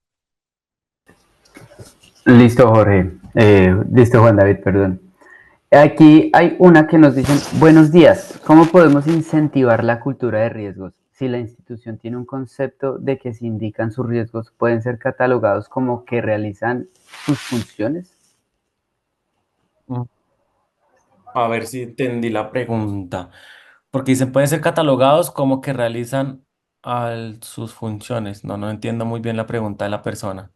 Listo, Jorge. Listo, Juan David, perdón. Aquí hay una que nos dicen, buenos días, ¿cómo podemos incentivar la cultura de riesgos? Si la institución tiene un concepto de que se indican sus riesgos, ¿pueden ser catalogados como que realizan sus funciones? Mm. A ver si entendí la pregunta. Porque dicen, pueden ser catalogados como que realizan sus funciones. No, no entiendo muy bien la pregunta de la persona.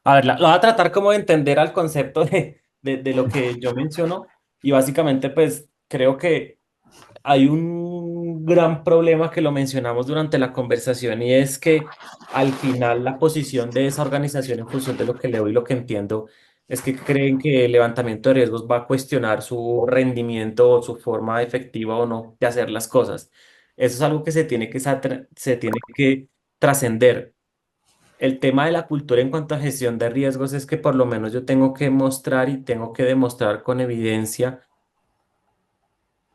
A ver, lo voy a tratar como de entender al concepto de lo que yo menciono. Y básicamente, pues creo que hay un gran problema que lo mencionamos durante la conversación y es que al final la posición de esa organización en función de lo que leo y lo que entiendo es que creen que el levantamiento de riesgos va a cuestionar su rendimiento o su forma efectiva o no de hacer las cosas. Eso es algo que se tiene que trascender. El tema de la cultura en cuanto a gestión de riesgos es que por lo menos yo tengo que mostrar y tengo que demostrar con evidencia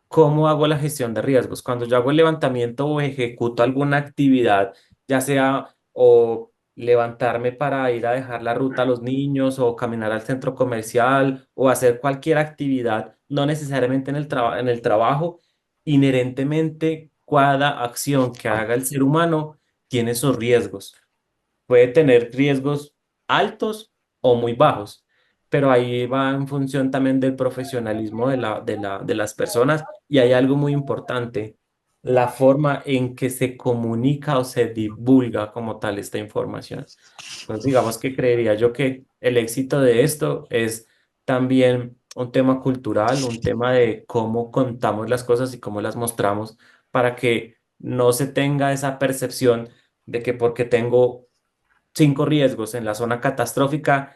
cómo hago la gestión de riesgos. Cuando yo hago el levantamiento o ejecuto alguna actividad, ya sea o levantarme para ir a dejar la ruta a los niños o caminar al centro comercial o hacer cualquier actividad, no necesariamente en el trabajo, inherentemente cada acción que haga el ser humano tiene sus riesgos. Puede tener riesgos altos o muy bajos, pero ahí va en función también del profesionalismo de las personas y hay algo muy importante, la forma en que se comunica o se divulga como tal esta información. Entonces, digamos que creería yo que el éxito de esto es también un tema cultural, un tema de cómo contamos las cosas y cómo las mostramos para que no se tenga esa percepción de que porque tengo 5 riesgos en la zona catastrófica,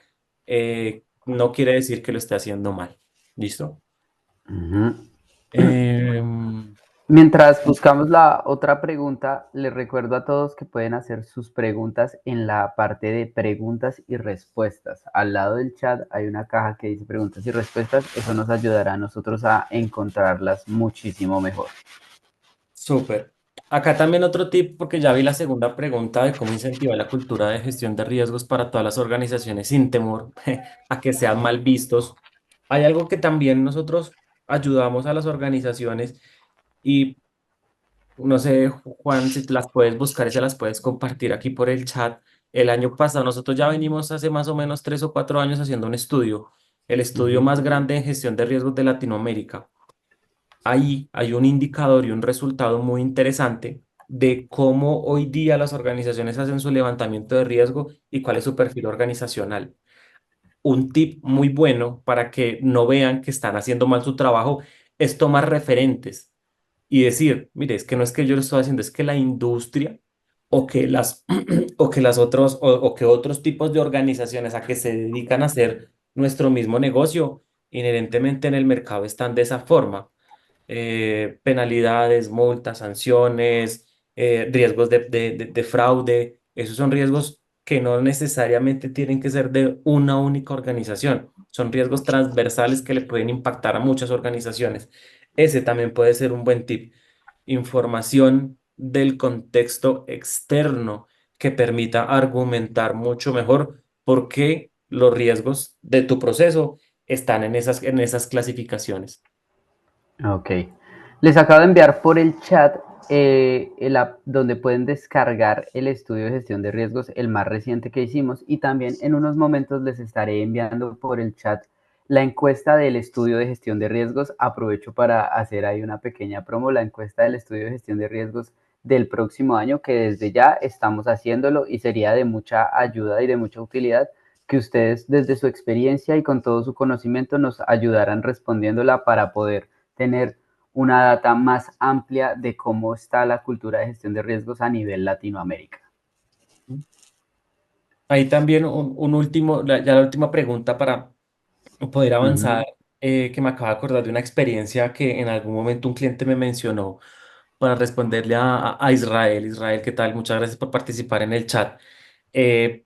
no quiere decir que lo esté haciendo mal. ¿Listo? Ujú. Em, Mientras buscamos la otra pregunta, les recuerdo a todos que pueden hacer sus preguntas en la parte de preguntas y respuestas. Al lado del chat hay una caja que dice preguntas y respuestas. Eso nos ayudará a nosotros a encontrarlas muchísimo mejor. Súper. Acá también otro tip, porque ya vi la segunda pregunta de cómo incentivar la cultura de gestión de riesgos para todas las organizaciones sin temor a que sean mal vistos. Hay algo que también nosotros ayudamos a las organizaciones y no sé, Juan, si las puedes buscar y se las puedes compartir aquí por el chat. El año pasado, nosotros ya venimos hace más o menos 3 o 4 años haciendo un estudio, el estudio Ujú. más grande en gestión de riesgos de Latinoamérica. Ahí hay un indicador y un resultado muy interesante de cómo hoy día las organizaciones hacen su levantamiento de riesgo y cuál es su perfil organizacional. Un tip muy bueno para que no vean que están haciendo mal su trabajo es tomar referentes y decir, mire, es que no es que yo lo estoy haciendo, es que la industria o que o que las otros o que otros tipos de organizaciones a que se dedican a hacer nuestro mismo negocio inherentemente en el mercado están de esa forma. Penalidades, multas, sanciones, riesgos de fraude, esos son riesgos que no necesariamente tienen que ser de una única organización, son riesgos transversales que le pueden impactar a muchas organizaciones. Ese también puede ser un buen tip. Información del contexto externo que permita argumentar mucho mejor por qué los riesgos de tu proceso están en esas clasificaciones. Ok. Les acabo de enviar por el chat el app donde pueden descargar el estudio de gestión de riesgos, el más reciente que hicimos, y también en unos momentos les estaré enviando por el chat la encuesta del estudio de gestión de riesgos. Aprovecho para hacer ahí una pequeña promo, la encuesta del estudio de gestión de riesgos del próximo año, que desde ya estamos haciéndolo y sería de mucha ayuda y de mucha utilidad que ustedes desde su experiencia y con todo su conocimiento nos ayudaran respondiéndola para poder tener una data más amplia de cómo está la cultura de gestión de riesgos a nivel Latinoamérica. Ahí también un último, ya la última pregunta para poder Uh avanzar, -huh. que me acabo de acordar de una experiencia que en algún momento un cliente me mencionó. para responderle a Israel. Israel, ¿qué tal? Muchas gracias por participar en el chat. Eh,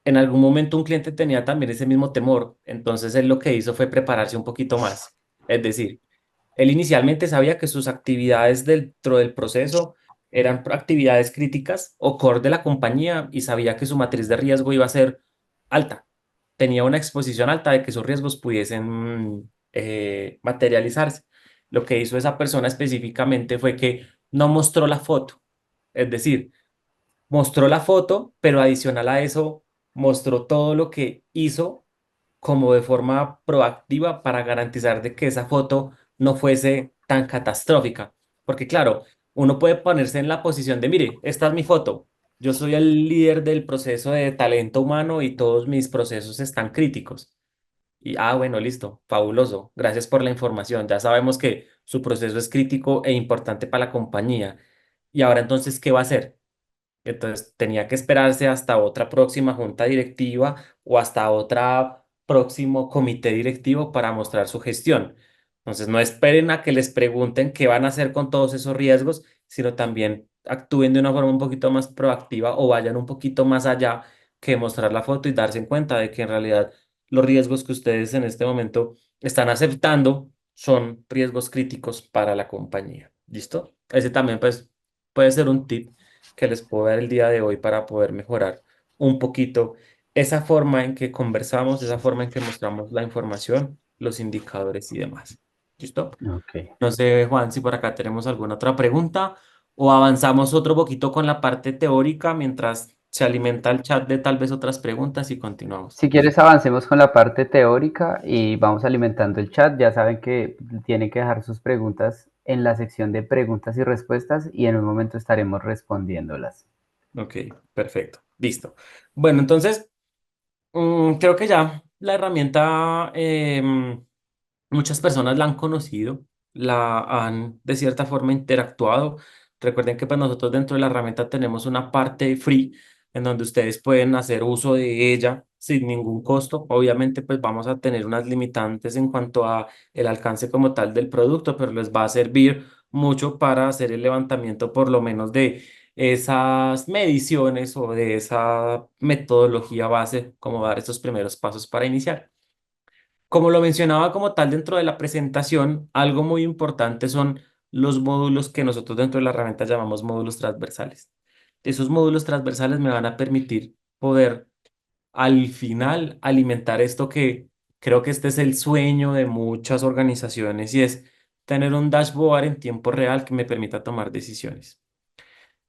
en algún momento un cliente tenía también ese mismo temor, entonces él lo que hizo fue prepararse un poquito más. Es decir, él inicialmente sabía que sus actividades dentro del proceso eran actividades críticas o core de la compañía y sabía que su matriz de riesgo iba a ser alta. Tenía una exposición alta de que esos riesgos pudiesen materializarse. Lo que hizo esa persona específicamente fue que no mostró la foto. Es decir, mostró la foto, pero adicional a eso, mostró todo lo que hizo como de forma proactiva para garantizar de que esa foto no fuese tan catastrófica. Porque claro, uno puede ponerse en la posición de, mire, esta es mi foto. Yo soy el líder del proceso de talento humano y todos mis procesos están críticos. Y, bueno, listo, fabuloso. Gracias por la información. Ya sabemos que su proceso es crítico e importante para la compañía. Y ahora entonces, ¿qué va a hacer? Entonces tenía que esperarse hasta otra próxima junta directiva o hasta otra próximo comité directivo para mostrar su gestión. Entonces no esperen a que les pregunten qué van a hacer con todos esos riesgos, sino también actúen de una forma un poquito más proactiva o vayan un poquito más allá que mostrar la foto y darse en cuenta de que en realidad los riesgos que ustedes en este momento están aceptando son riesgos críticos para la compañía. ¿Listo? Ese también pues puede ser un tip que les puedo dar el día de hoy para poder mejorar un poquito esa forma en que conversamos, esa forma en que mostramos la información, los indicadores y demás. ¿Listo? Ok. No sé, Juan, si por acá tenemos alguna otra pregunta o avanzamos otro poquito con la parte teórica mientras se alimenta el chat de tal vez otras preguntas y continuamos. Si quieres, avancemos con la parte teórica y vamos alimentando el chat. Ya saben que tienen que dejar sus preguntas en la sección de preguntas y respuestas y en un momento estaremos respondiéndolas. Ok, perfecto. Listo. Bueno, entonces, creo que ya la herramienta muchas personas la han conocido, la han de cierta forma interactuado. Recuerden que pues nosotros dentro de la herramienta tenemos una parte free en donde ustedes pueden hacer uso de ella sin ningún costo. Obviamente pues vamos a tener unas limitantes en cuanto a el alcance como tal del producto, pero les va a servir mucho para hacer el levantamiento por lo menos de esas mediciones o de esa metodología base, como dar estos primeros pasos para iniciar. Como lo mencionaba como tal dentro de la presentación, algo muy importante son los módulos que nosotros dentro de la herramienta llamamos módulos transversales. Esos módulos transversales me van a permitir poder al final alimentar esto que creo que este es el sueño de muchas organizaciones y es tener un dashboard en tiempo real que me permita tomar decisiones.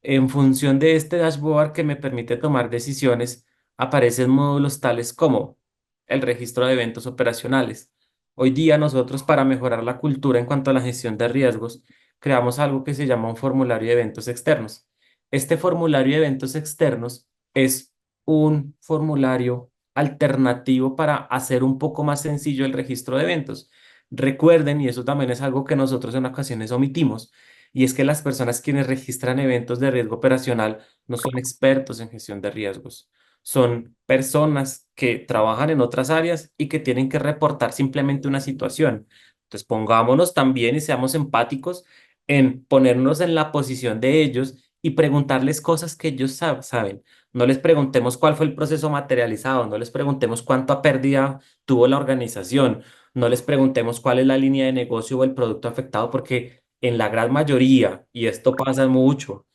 En función de este dashboard que me permite tomar decisiones, aparecen módulos tales como el registro de eventos operacionales. Hoy día nosotros para mejorar la cultura en cuanto a la gestión de riesgos, creamos algo que se llama un formulario de eventos externos. Este formulario de eventos externos es un formulario alternativo para hacer un poco más sencillo el registro de eventos. Recuerden, y eso también es algo que nosotros en ocasiones omitimos, y es que las personas quienes registran eventos de riesgo operacional no son expertos en gestión de riesgos. Son personas que trabajan en otras áreas y que tienen que reportar simplemente una situación. Entonces, pongámonos también y seamos empáticos en ponernos en la posición de ellos y preguntarles cosas que ellos saben. No les preguntemos cuál fue el proceso materializado, no les preguntemos cuánta pérdida tuvo la organización, no les preguntemos cuál es la línea de negocio o el producto afectado, porque en la gran mayoría, y esto pasa mucho,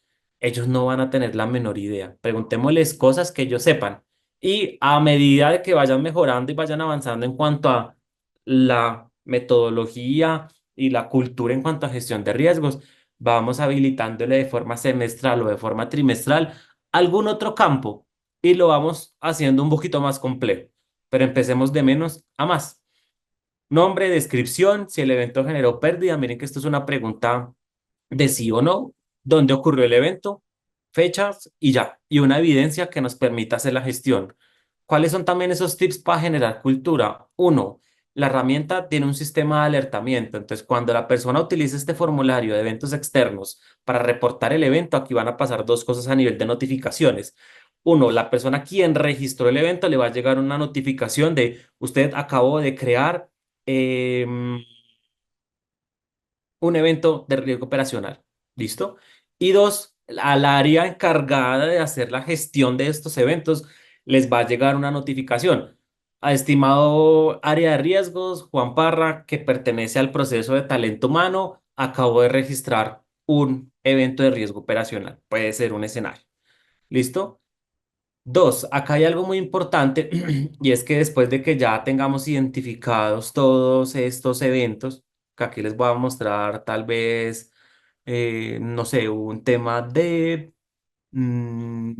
ellos no van a tener la menor idea. Preguntémosles cosas que ellos sepan. Y a medida de que vayan mejorando y vayan avanzando en cuanto a la metodología y la cultura en cuanto a gestión de riesgos, vamos habilitándole de forma semestral o de forma trimestral algún otro campo y lo vamos haciendo un poquito más complejo. Pero empecemos de menos a más. Nombre, descripción, si el evento generó pérdida. Miren que esto es una pregunta de sí o no, dónde ocurrió el evento, fechas y ya, y una evidencia que nos permita hacer la gestión. ¿Cuáles son también esos tips para generar cultura? Uno, la herramienta tiene un sistema de alertamiento, entonces cuando la persona utiliza este formulario de eventos externos para reportar el evento, aquí van a pasar dos cosas a nivel de notificaciones. Uno, la persona quien registró el evento le va a llegar una notificación de usted acabó de crear em, un evento de riesgo operacional. ¿Listo? Y dos, al área encargada de hacer la gestión de estos eventos les va a llegar una notificación. A estimado área de riesgos, Juan Parra, que pertenece al proceso de talento humano, acabó de registrar un evento de riesgo operacional. Puede ser un escenario. ¿Listo? Dos, acá hay algo muy importante y es que después de que ya tengamos identificados todos estos eventos, que aquí les voy a mostrar tal vez, no sé, un tema de Mm,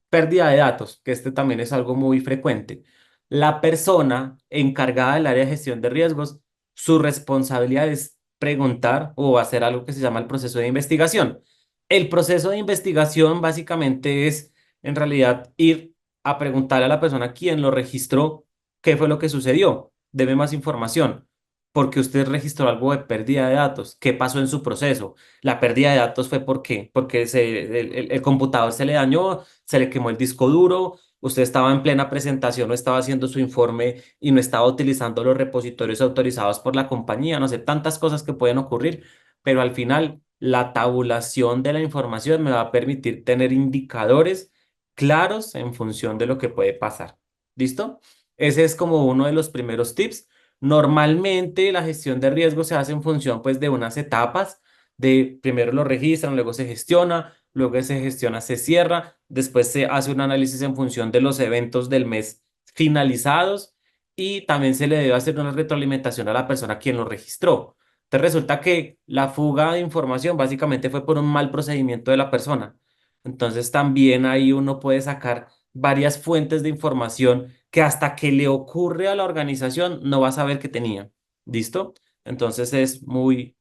pérdida de datos, que este también es algo muy frecuente. La persona encargada del área de gestión de riesgos, su responsabilidad es preguntar o hacer algo que se llama el proceso de investigación. El proceso de investigación básicamente es, en realidad, ir a preguntarle a la persona quién lo registró, qué fue lo que sucedió, deme más información. Porque usted registró algo de pérdida de datos, qué pasó en su proceso. La pérdida de datos fue ¿por qué? Porque el computador se le dañó, se le quemó el disco duro, usted estaba en plena presentación o estaba haciendo su informe y no estaba utilizando los repositorios autorizados por la compañía, no sé, tantas cosas que pueden ocurrir, pero al final la tabulación de la información me va a permitir tener indicadores claros en función de lo que puede pasar. ¿Listo? Ese es como uno de los primeros tips. Normalmente la gestión de riesgo se hace en función pues de unas etapas de primero lo registran, luego se gestiona, luego que se gestiona se cierra, después se hace un análisis en función de los eventos del mes finalizados y también se le debe hacer una retroalimentación a la persona quien lo registró. Entonces resulta que la fuga de información básicamente fue por un mal procedimiento de la persona. Entonces también ahí uno puede sacar varias fuentes de información que hasta que le ocurre a la organización no va a saber que tenía. ¿Listo? Entonces es muy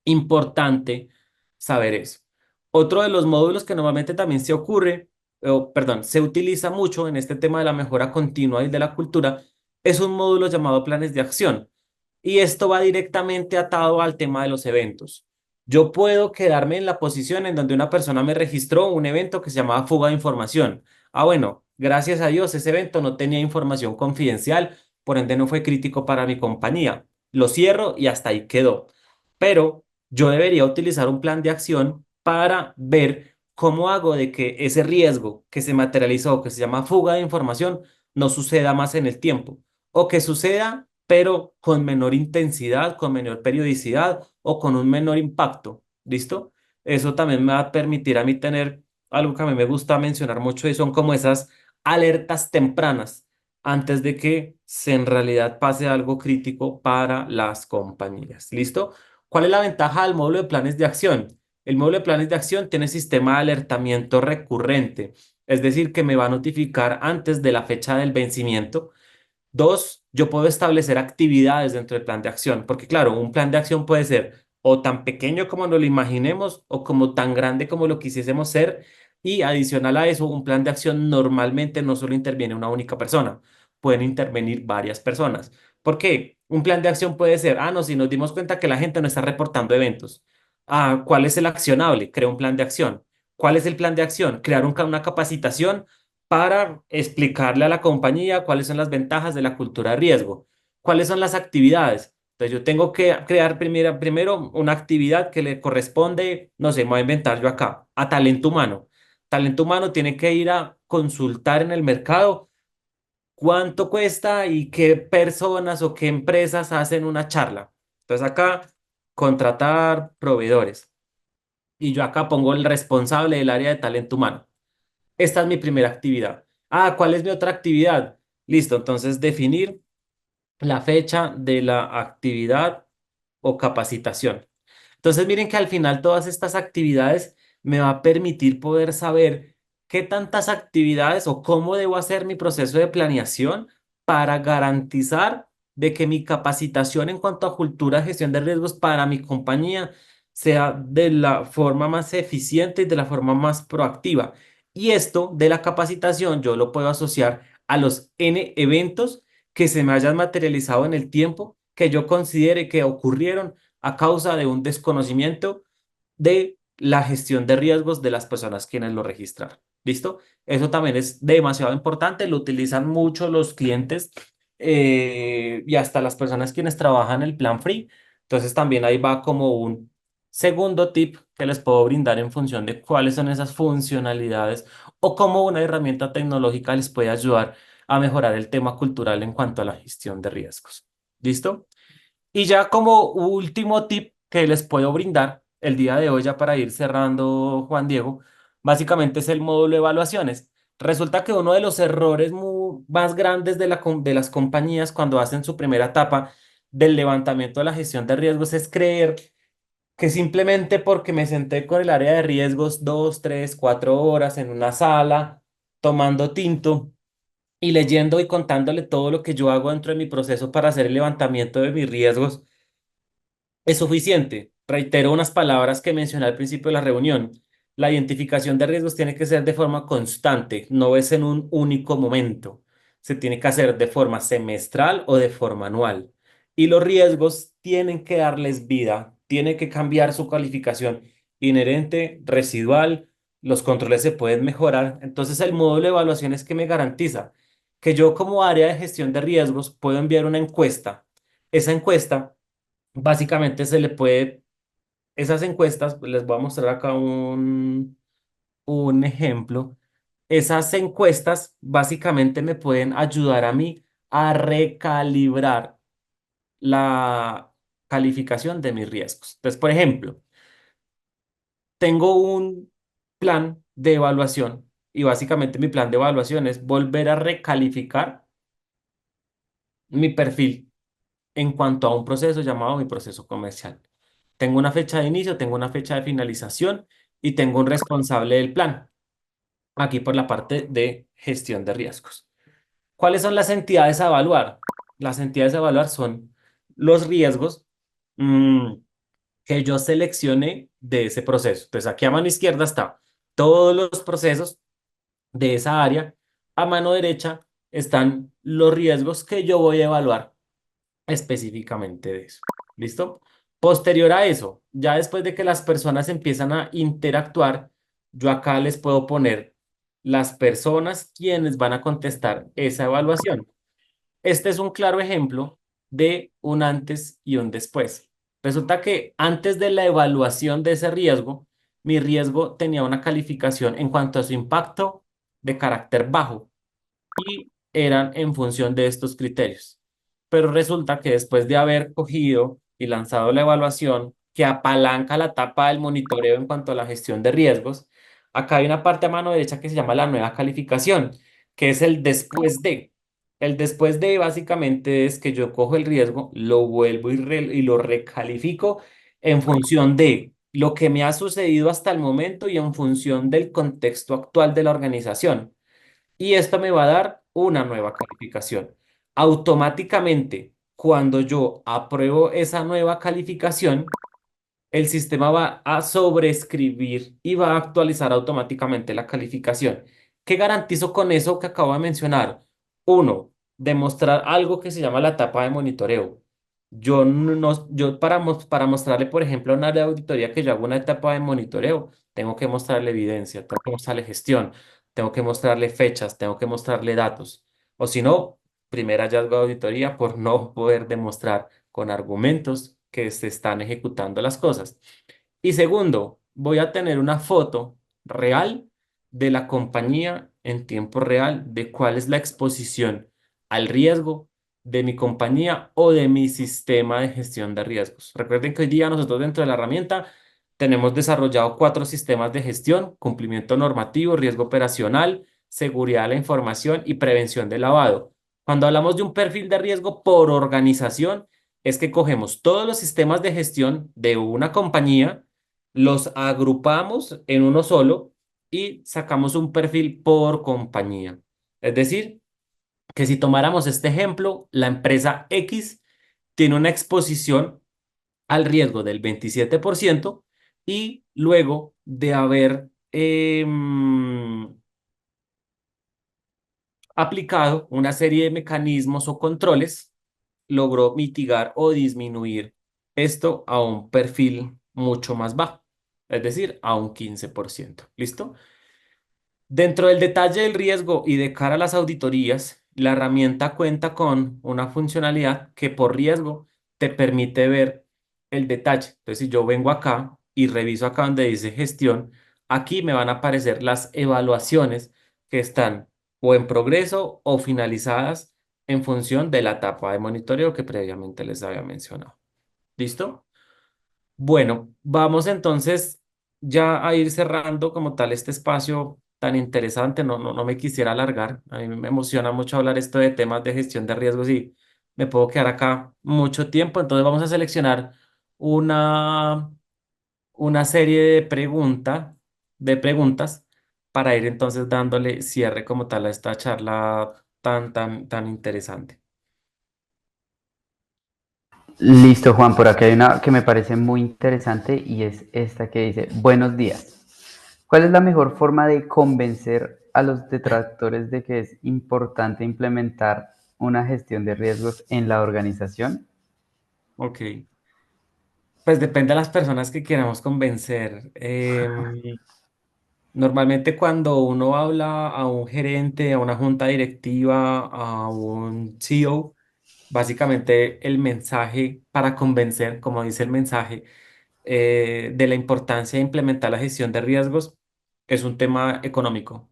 importante saber eso. Otro de los módulos que normalmente también se ocurre, o perdón, se utiliza mucho en este tema de la mejora continua y de la cultura, es un módulo llamado planes de acción. Y esto va directamente atado al tema de los eventos. Yo puedo quedarme en la posición en donde una persona me registró un evento que se llamaba fuga de información. Ah, bueno, gracias a Dios ese evento no tenía información confidencial, por ende no fue crítico para mi compañía. Lo cierro y hasta ahí quedó. Pero yo debería utilizar un plan de acción para ver cómo hago de que ese riesgo que se materializó, que se llama fuga de información, no suceda más en el tiempo o que suceda, pero con menor intensidad, con menor periodicidad o con un menor impacto. ¿Listo? Eso también me va a permitir a mí tener algo que a mí me gusta mencionar mucho y son como esas alertas tempranas antes de que se en realidad pase algo crítico para las compañías. ¿Listo? ¿Cuál es la ventaja del módulo de planes de acción? El módulo de planes de acción tiene sistema de alertamiento recurrente, es decir, que me va a notificar antes de la fecha del vencimiento. Dos, yo puedo establecer actividades dentro del plan de acción, porque claro, un plan de acción puede ser o tan pequeño como nos lo imaginemos o como tan grande como lo quisiésemos ser. Y adicional a eso, un plan de acción normalmente no solo interviene una única persona, pueden intervenir varias personas. ¿Por qué? Un plan de acción puede ser, ah, no, si nos dimos cuenta que la gente no está reportando eventos. Ah, ¿cuál es el accionable? Crea un plan de acción. ¿Cuál es el plan de acción? Crear una capacitación para explicarle a la compañía cuáles son las ventajas de la cultura de riesgo, cuáles son las actividades. Entonces yo tengo que crear primero una actividad que le corresponde, no sé, me voy a inventar yo acá, a talento humano. Talento humano tiene que ir a consultar en el mercado cuánto cuesta y qué personas o qué empresas hacen una charla. Entonces acá, contratar proveedores. Y yo acá pongo el responsable del área de talento humano. Esta es mi primera actividad. Ah, ¿cuál es mi otra actividad? Listo, entonces definir la fecha de la actividad o capacitación. Entonces miren que al final todas estas actividades me va a permitir poder saber qué tantas actividades o cómo debo hacer mi proceso de planeación para garantizar de que mi capacitación en cuanto a cultura de gestión de riesgos para mi compañía sea de la forma más eficiente y de la forma más proactiva. Y esto de la capacitación yo lo puedo asociar a los N eventos que se me hayan materializado en el tiempo que yo considere que ocurrieron a causa de un desconocimiento de la gestión de riesgos de las personas quienes lo registraron. ¿Listo? Eso también es demasiado importante, lo utilizan mucho los clientes y hasta las personas quienes trabajan el plan free. Entonces también ahí va como un Segundo tip que les puedo brindar en función de cuáles son esas funcionalidades o cómo una herramienta tecnológica les puede ayudar a mejorar el tema cultural en cuanto a la gestión de riesgos. ¿Listo? Y ya como último tip que les puedo brindar el día de hoy, ya para ir cerrando, Juan Diego, básicamente es el módulo de evaluaciones. Resulta que uno de los errores más grandes de las compañías cuando hacen su primera etapa del levantamiento de la gestión de riesgos es creer que simplemente porque me senté con el área de riesgos 2, 3, 4 horas en una sala tomando tinto y leyendo y contándole todo lo que yo hago dentro de mi proceso para hacer el levantamiento de mis riesgos es suficiente. Reitero unas palabras que mencioné al principio de la reunión. La identificación de riesgos tiene que ser de forma constante, no es en un único momento. Se tiene que hacer de forma semestral o de forma anual. Y los riesgos tienen que darles vida, tiene que cambiar su calificación inherente, residual, los controles se pueden mejorar. Entonces el módulo de evaluación es que me garantiza que yo como área de gestión de riesgos puedo enviar una encuesta. Esa encuesta básicamente se le puede, esas encuestas, pues, les voy a mostrar acá un ejemplo. Esas encuestas básicamente me pueden ayudar a mí a recalibrar la calificación de mis riesgos. Entonces, por ejemplo, tengo un plan de evaluación y básicamente mi plan de evaluación es volver a recalificar mi perfil en cuanto a un proceso llamado mi proceso comercial. Tengo una fecha de inicio, tengo una fecha de finalización y tengo un responsable del plan. Aquí por la parte de gestión de riesgos. ¿Cuáles son las entidades a evaluar? Las entidades a evaluar son los riesgos mm, que yo seleccioné de ese proceso. Entonces aquí a mano izquierda está todos los procesos de esa área. A mano derecha están los riesgos que yo voy a evaluar específicamente de eso. ¿Listo? Posterior a eso, ya después de que las personas empiezan a interactuar, yo acá les puedo poner las personas quienes van a contestar esa evaluación. Este es un claro ejemplo de un antes y un después. Resulta que antes de la evaluación de ese riesgo, mi riesgo tenía una calificación en cuanto a su impacto de carácter bajo y eran en función de estos criterios. Pero resulta que después de haber cogido y lanzado la evaluación que apalanca la etapa del monitoreo en cuanto a la gestión de riesgos, acá hay una parte a mano derecha que se llama la nueva calificación, que es el después de. El después de básicamente es que yo cojo el riesgo, lo vuelvo y lo recalifico en función de lo que me ha sucedido hasta el momento y en función del contexto actual de la organización y esto me va a dar una nueva calificación. Automáticamente, cuando yo apruebo esa nueva calificación, el sistema va a sobreescribir y va a actualizar automáticamente la calificación. ¿Qué garantizo con eso que acabo de mencionar? Uno, demostrar algo que se llama la etapa de monitoreo. Yo para mostrarle, por ejemplo, a una área de auditoría que yo hago una etapa de monitoreo, tengo que mostrarle evidencia, tengo que mostrarle gestión, tengo que mostrarle fechas, tengo que mostrarle datos. O si no, primer hallazgo de auditoría por no poder demostrar con argumentos que se están ejecutando las cosas. Y segundo, voy a tener una foto real de la compañía en tiempo real de cuál es la exposición al riesgo de mi compañía o de mi sistema de gestión de riesgos. Recuerden que hoy día nosotros dentro de la herramienta tenemos desarrollado 4 sistemas de gestión: cumplimiento normativo, riesgo operacional, seguridad de la información y prevención de lavado. Cuando hablamos de un perfil de riesgo por organización, es que cogemos todos los sistemas de gestión de una compañía, los agrupamos en uno solo y sacamos un perfil por compañía. Es decir, que si tomáramos este ejemplo, la empresa X tiene una exposición al riesgo del 27% y luego de haber aplicado una serie de mecanismos o controles, logró mitigar o disminuir esto a un perfil mucho más bajo, es decir, a un 15%. ¿Listo? Dentro del detalle del riesgo y de cara a las auditorías, la herramienta cuenta con una funcionalidad que por riesgo te permite ver el detalle. Entonces, si yo vengo acá y reviso acá donde dice gestión, aquí me van a aparecer las evaluaciones que están o en progreso o finalizadas en función de la etapa de monitoreo que previamente les había mencionado. ¿Listo? Bueno, vamos entonces ya a ir cerrando como tal este espacio tan interesante. No me quisiera alargar. A mí me emociona mucho hablar esto de temas de gestión de riesgos y me puedo quedar acá mucho tiempo. Entonces vamos a seleccionar una, una serie de preguntas para ir entonces dándole cierre como tal a esta charla tan interesante. Listo, Juan, por acá hay una que me parece muy interesante y es esta que dice, buenos días. ¿Cuál es la mejor forma de convencer a los detractores de que es importante implementar una gestión de riesgos en la organización? Ok. Pues depende de las personas que queramos convencer. Normalmente cuando uno habla a un gerente, a una junta directiva, a un CEO, básicamente el mensaje para convencer, como dice el mensaje, de la importancia de implementar la gestión de riesgos es un tema económico.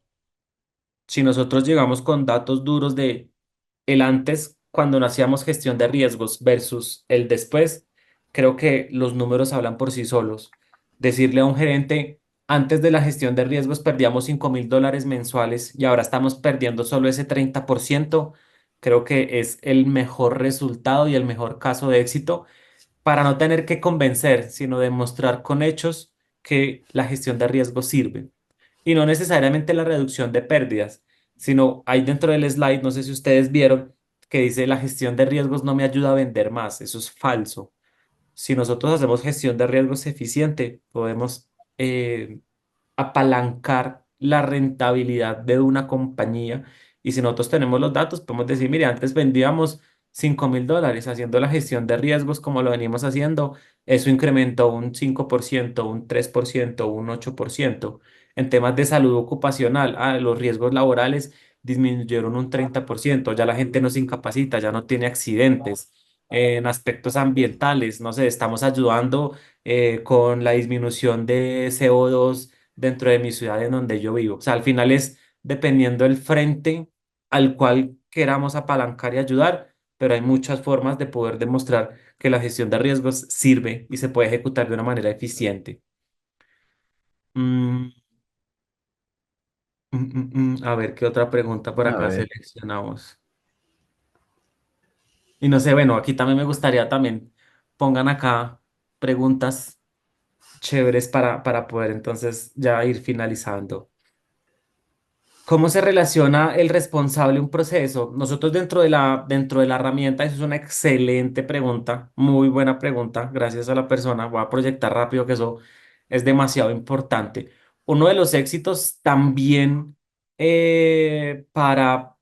Si nosotros llegamos con datos duros de el antes, cuando no hacíamos gestión de riesgos versus el después, creo que los números hablan por sí solos. Decirle a un gerente, antes de la gestión de riesgos perdíamos $5.000 mensuales y ahora estamos perdiendo solo ese 30%, creo que es el mejor resultado y el mejor caso de éxito para no tener que convencer, sino demostrar con hechos que la gestión de riesgos sirve. Y no necesariamente la reducción de pérdidas, sino hay dentro del slide, no sé si ustedes vieron, que dice la gestión de riesgos no me ayuda a vender más. Eso es falso. Si nosotros hacemos gestión de riesgos eficiente, podemos apalancar la rentabilidad de una compañía. Y si nosotros tenemos los datos, podemos decir, mire, antes vendíamos $5.000 haciendo la gestión de riesgos como lo venimos haciendo. Eso incrementó un 5%, un 3%, un 8%. En temas de salud ocupacional, los riesgos laborales disminuyeron un 30%. Ya la gente no se incapacita, ya no tiene accidentes. En aspectos ambientales, no sé, estamos ayudando con la disminución de CO2 dentro de mi ciudad en donde yo vivo. O sea, al final es dependiendo del frente al cual queramos apalancar y ayudar, pero hay muchas formas de poder demostrar que la gestión de riesgos sirve y se puede ejecutar de una manera eficiente. Mm, a ver, ¿qué otra pregunta por A acá ver. seleccionamos? Y no sé, bueno, aquí también me gustaría también pongan acá preguntas chéveres para poder entonces ya ir finalizando. ¿Cómo se relaciona el responsable a un proceso? Nosotros dentro de la herramienta, eso es una excelente pregunta, muy buena pregunta, gracias a la persona. Voy a proyectar rápido que eso es demasiado importante. Uno de los éxitos también para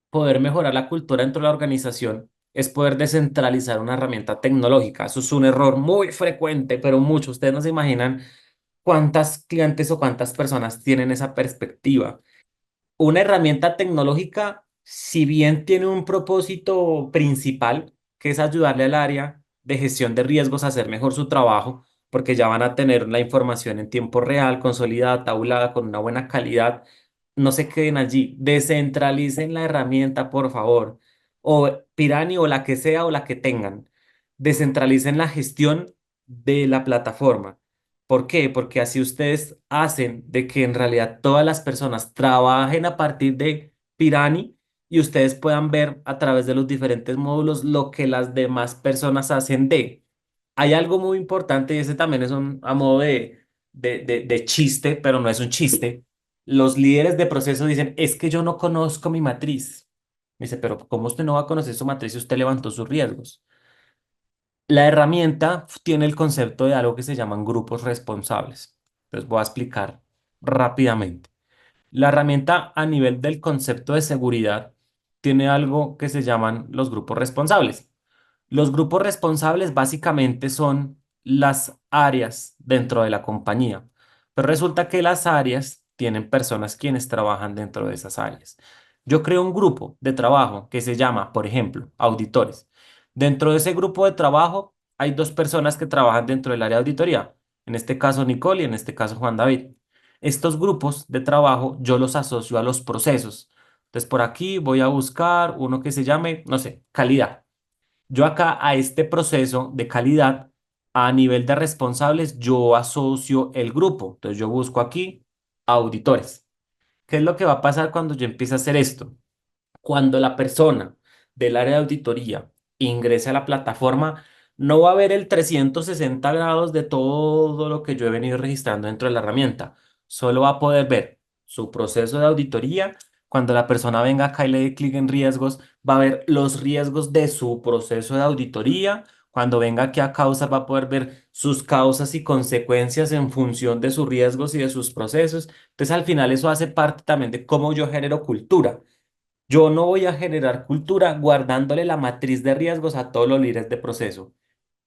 poder mejorar la cultura dentro de la organización es poder descentralizar una herramienta tecnológica. Eso es un error muy frecuente, pero mucho. Ustedes no se imaginan cuántas clientes o cuántas personas tienen esa perspectiva. Una herramienta tecnológica, si bien tiene un propósito principal, que es ayudarle al área de gestión de riesgos a hacer mejor su trabajo, porque ya van a tener la información en tiempo real, consolidada, tabulada, con una buena calidad, no se queden allí, descentralicen la herramienta, por favor, o Pirani o la que sea o la que tengan, descentralicen la gestión de la plataforma. ¿Por qué? Porque así ustedes hacen de que en realidad todas las personas trabajen a partir de Pirani y ustedes puedan ver a través de los diferentes módulos lo que las demás personas hacen de. Hay algo muy importante y ese también es a modo de chiste, pero no es un chiste. Los líderes de proceso dicen, es que yo no conozco mi matriz. Dice, pero ¿cómo usted no va a conocer su matriz si usted levantó sus riesgos? La herramienta tiene el concepto de algo que se llaman grupos responsables. Entonces voy a explicar rápidamente. La herramienta a nivel del concepto de seguridad tiene algo que se llaman los grupos responsables. Los grupos responsables básicamente son las áreas dentro de la compañía, pero resulta que las áreas tienen personas quienes trabajan dentro de esas áreas. Yo creo un grupo de trabajo que se llama, por ejemplo, auditores. Dentro de ese grupo de trabajo hay dos personas que trabajan dentro del área de auditoría. en este caso Nicole y en este caso Juan David. Estos grupos de trabajo yo los asocio a los procesos. Entonces por aquí voy a buscar uno que se llame, no sé, calidad. Yo acá a este proceso de calidad, a nivel de responsables, yo asocio el grupo. Entonces yo busco aquí auditores. ¿Qué es lo que va a pasar cuando yo empiece a hacer esto? Cuando la persona del área de auditoría ingrese a la plataforma, no va a ver el 360 grados de todo lo que yo he venido registrando dentro de la herramienta. Solo va a poder ver su proceso de auditoría. Cuando la persona venga acá y le dé clic en riesgos, va a ver los riesgos de su proceso de auditoría. Cuando venga aquí a causas, va a poder ver sus causas y consecuencias en función de sus riesgos y de sus procesos. Entonces, al final, eso hace parte también de cómo yo genero cultura. Yo no voy a generar cultura guardándole la matriz de riesgos a todos los líderes de proceso.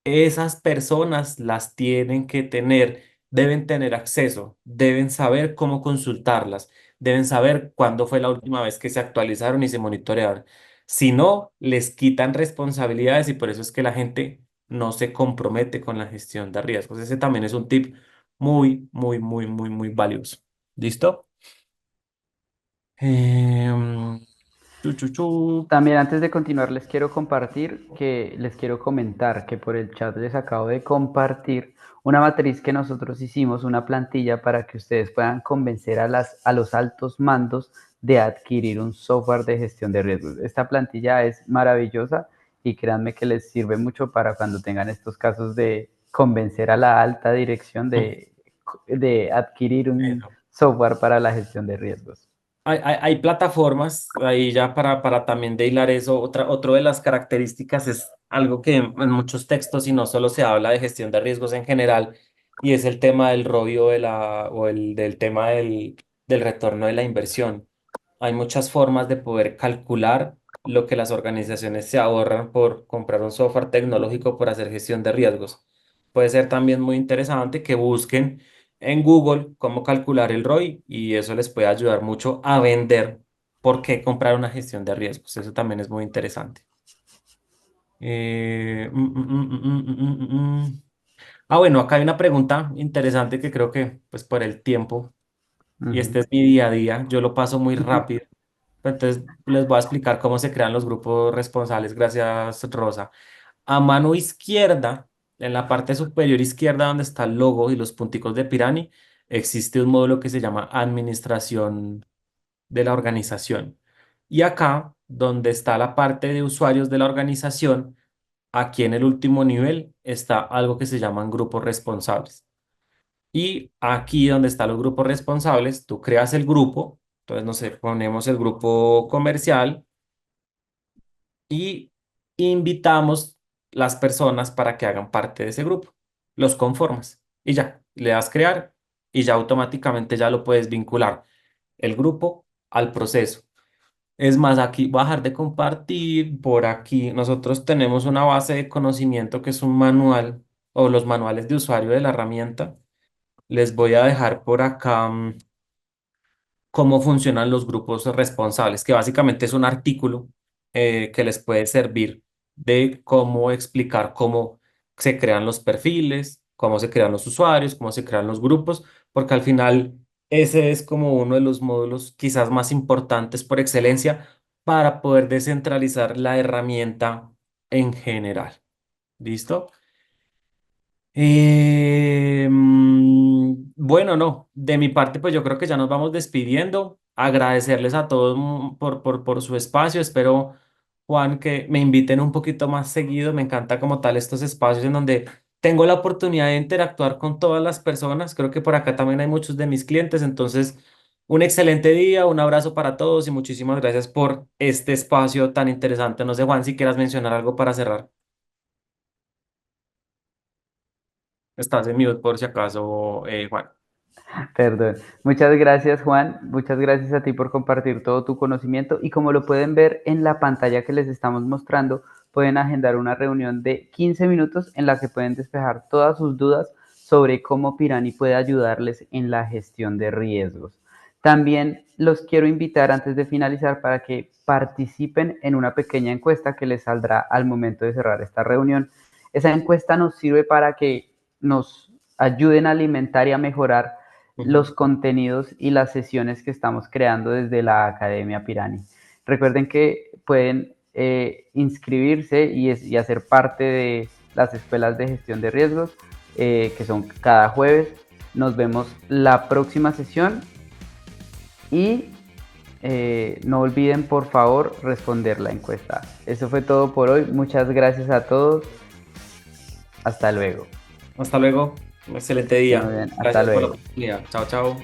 Esas personas las tienen que tener, deben tener acceso, deben saber cómo consultarlas, deben saber cuándo fue la última vez que se actualizaron y se monitorearon. Si no, les quitan responsabilidades y por eso es que la gente no se compromete con la gestión de riesgos. Ese también es un tip muy, muy, muy, muy, muy valioso. ¿Listo? Em, chu, chu, chu. También antes de continuar les quiero comentar que por el chat les acabo de compartir una matriz que nosotros hicimos, una plantilla para que ustedes puedan convencer a los altos mandos de adquirir un software de gestión de riesgos. Esta plantilla es maravillosa y créanme que les sirve mucho para cuando tengan estos casos de convencer a la alta dirección de adquirir un Eso. software para la gestión de riesgos. Hay plataformas ahí ya para también de hilar eso. Otro de las características es algo que en muchos textos y no solo se habla de gestión de riesgos en general, y es el tema del ROI o del tema del retorno de la inversión. Hay muchas formas de poder calcular lo que las organizaciones se ahorran por comprar un software tecnológico por hacer gestión de riesgos. Puede ser también muy interesante que busquen en Google cómo calcular el ROI y eso les puede ayudar mucho a vender por qué comprar una gestión de riesgos. Eso también es muy interesante. Eh, mm, mm, mm, mm, mm, mm, mm. mm. Bueno, acá hay una pregunta interesante que creo que pues por el tiempo y Ujú. este es mi día a día, yo lo paso muy rápido. Entonces les voy a explicar cómo se crean los grupos responsables. Gracias, Rosa. A mano izquierda, en la parte superior izquierda donde está el logo y los punticos de Pirani, existe un módulo que se llama Administración de la organización. Y acá, donde está la parte de usuarios de la organización, aquí en el último nivel está algo que se llaman grupos responsables. Y aquí donde están los grupos responsables, tú creas el grupo. Entonces, no sé, ponemos el grupo comercial y invitamos las personas para que hagan parte de ese grupo. Los conformas y ya, le das crear y ya automáticamente ya lo puedes vincular el grupo al proceso. Es más, aquí voy a dejar de compartir. Por aquí nosotros tenemos una base de conocimiento que es un manual o los manuales de usuario de la herramienta. Les voy a dejar por acá. Cómo funcionan los grupos responsables, que básicamente es un artículo que les puede servir de cómo explicar cómo se crean los perfiles, cómo se crean los usuarios, cómo se crean los grupos, porque al final ese es como uno de los módulos quizás más importantes por excelencia para poder descentralizar la herramienta en general. ¿Listo? Bueno, no, de mi parte, pues yo creo que ya nos vamos despidiendo. Agradecerles a todos por su espacio. Espero, Juan, que me inviten un poquito más seguido. Me encanta como tal estos espacios en donde tengo la oportunidad de interactuar con todas las personas. Creo que por acá también hay muchos de mis clientes. Entonces, un excelente día, un abrazo para todos y muchísimas gracias por este espacio tan interesante. No sé, Juan, si quieras mencionar algo para cerrar. Estás en mute por si acaso, Juan. Perdón. Muchas gracias, Juan. Muchas gracias a ti por compartir todo tu conocimiento. Y como lo pueden ver en la pantalla que les estamos mostrando, pueden agendar una reunión de 15 minutos en la que pueden despejar todas sus dudas sobre cómo Pirani puede ayudarles en la gestión de riesgos. También los quiero invitar antes de finalizar para que participen en una pequeña encuesta que les saldrá al momento de cerrar esta reunión. Esa encuesta nos sirve para que nos ayuden a alimentar y a mejorar Ujú. los contenidos y las sesiones que estamos creando desde la Academia Pirani. Recuerden que pueden inscribirse y hacer parte de las escuelas de gestión de riesgos, que son cada jueves. Nos vemos la próxima sesión y no olviden por favor responder la encuesta. Eso fue todo por hoy. Muchas gracias a todos. Hasta luego. Hasta luego. Un excelente Muy día. bien, hasta Gracias por la luego. oportunidad. Chao, chao.